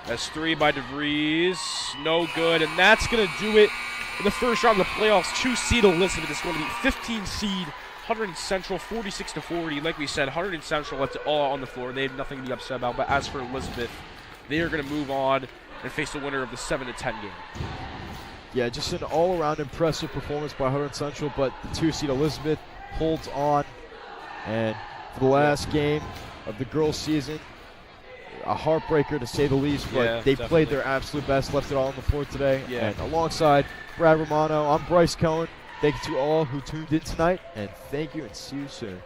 That's 3 by DeVries. No good, and that's going to do it in the first round of the playoffs. 2-seed Elizabeth is going to be 15-seed Hunterdon Central, 46-40. Like we said, Hunterdon Central left it all on the floor. They have nothing to be upset about. But as for Elizabeth, they are going to move on and face the winner of the 7-10 game. Yeah, just an all-around impressive performance by Hunterdon Central, but the 2-seed Elizabeth holds on. And for the last game of the girls' season, a heartbreaker to say the least, but they played their absolute best, left it all on the floor today. Yeah. And alongside Brad Romano, I'm Bryce Cohen. Thank you to all who tuned in tonight, and thank you and see you soon.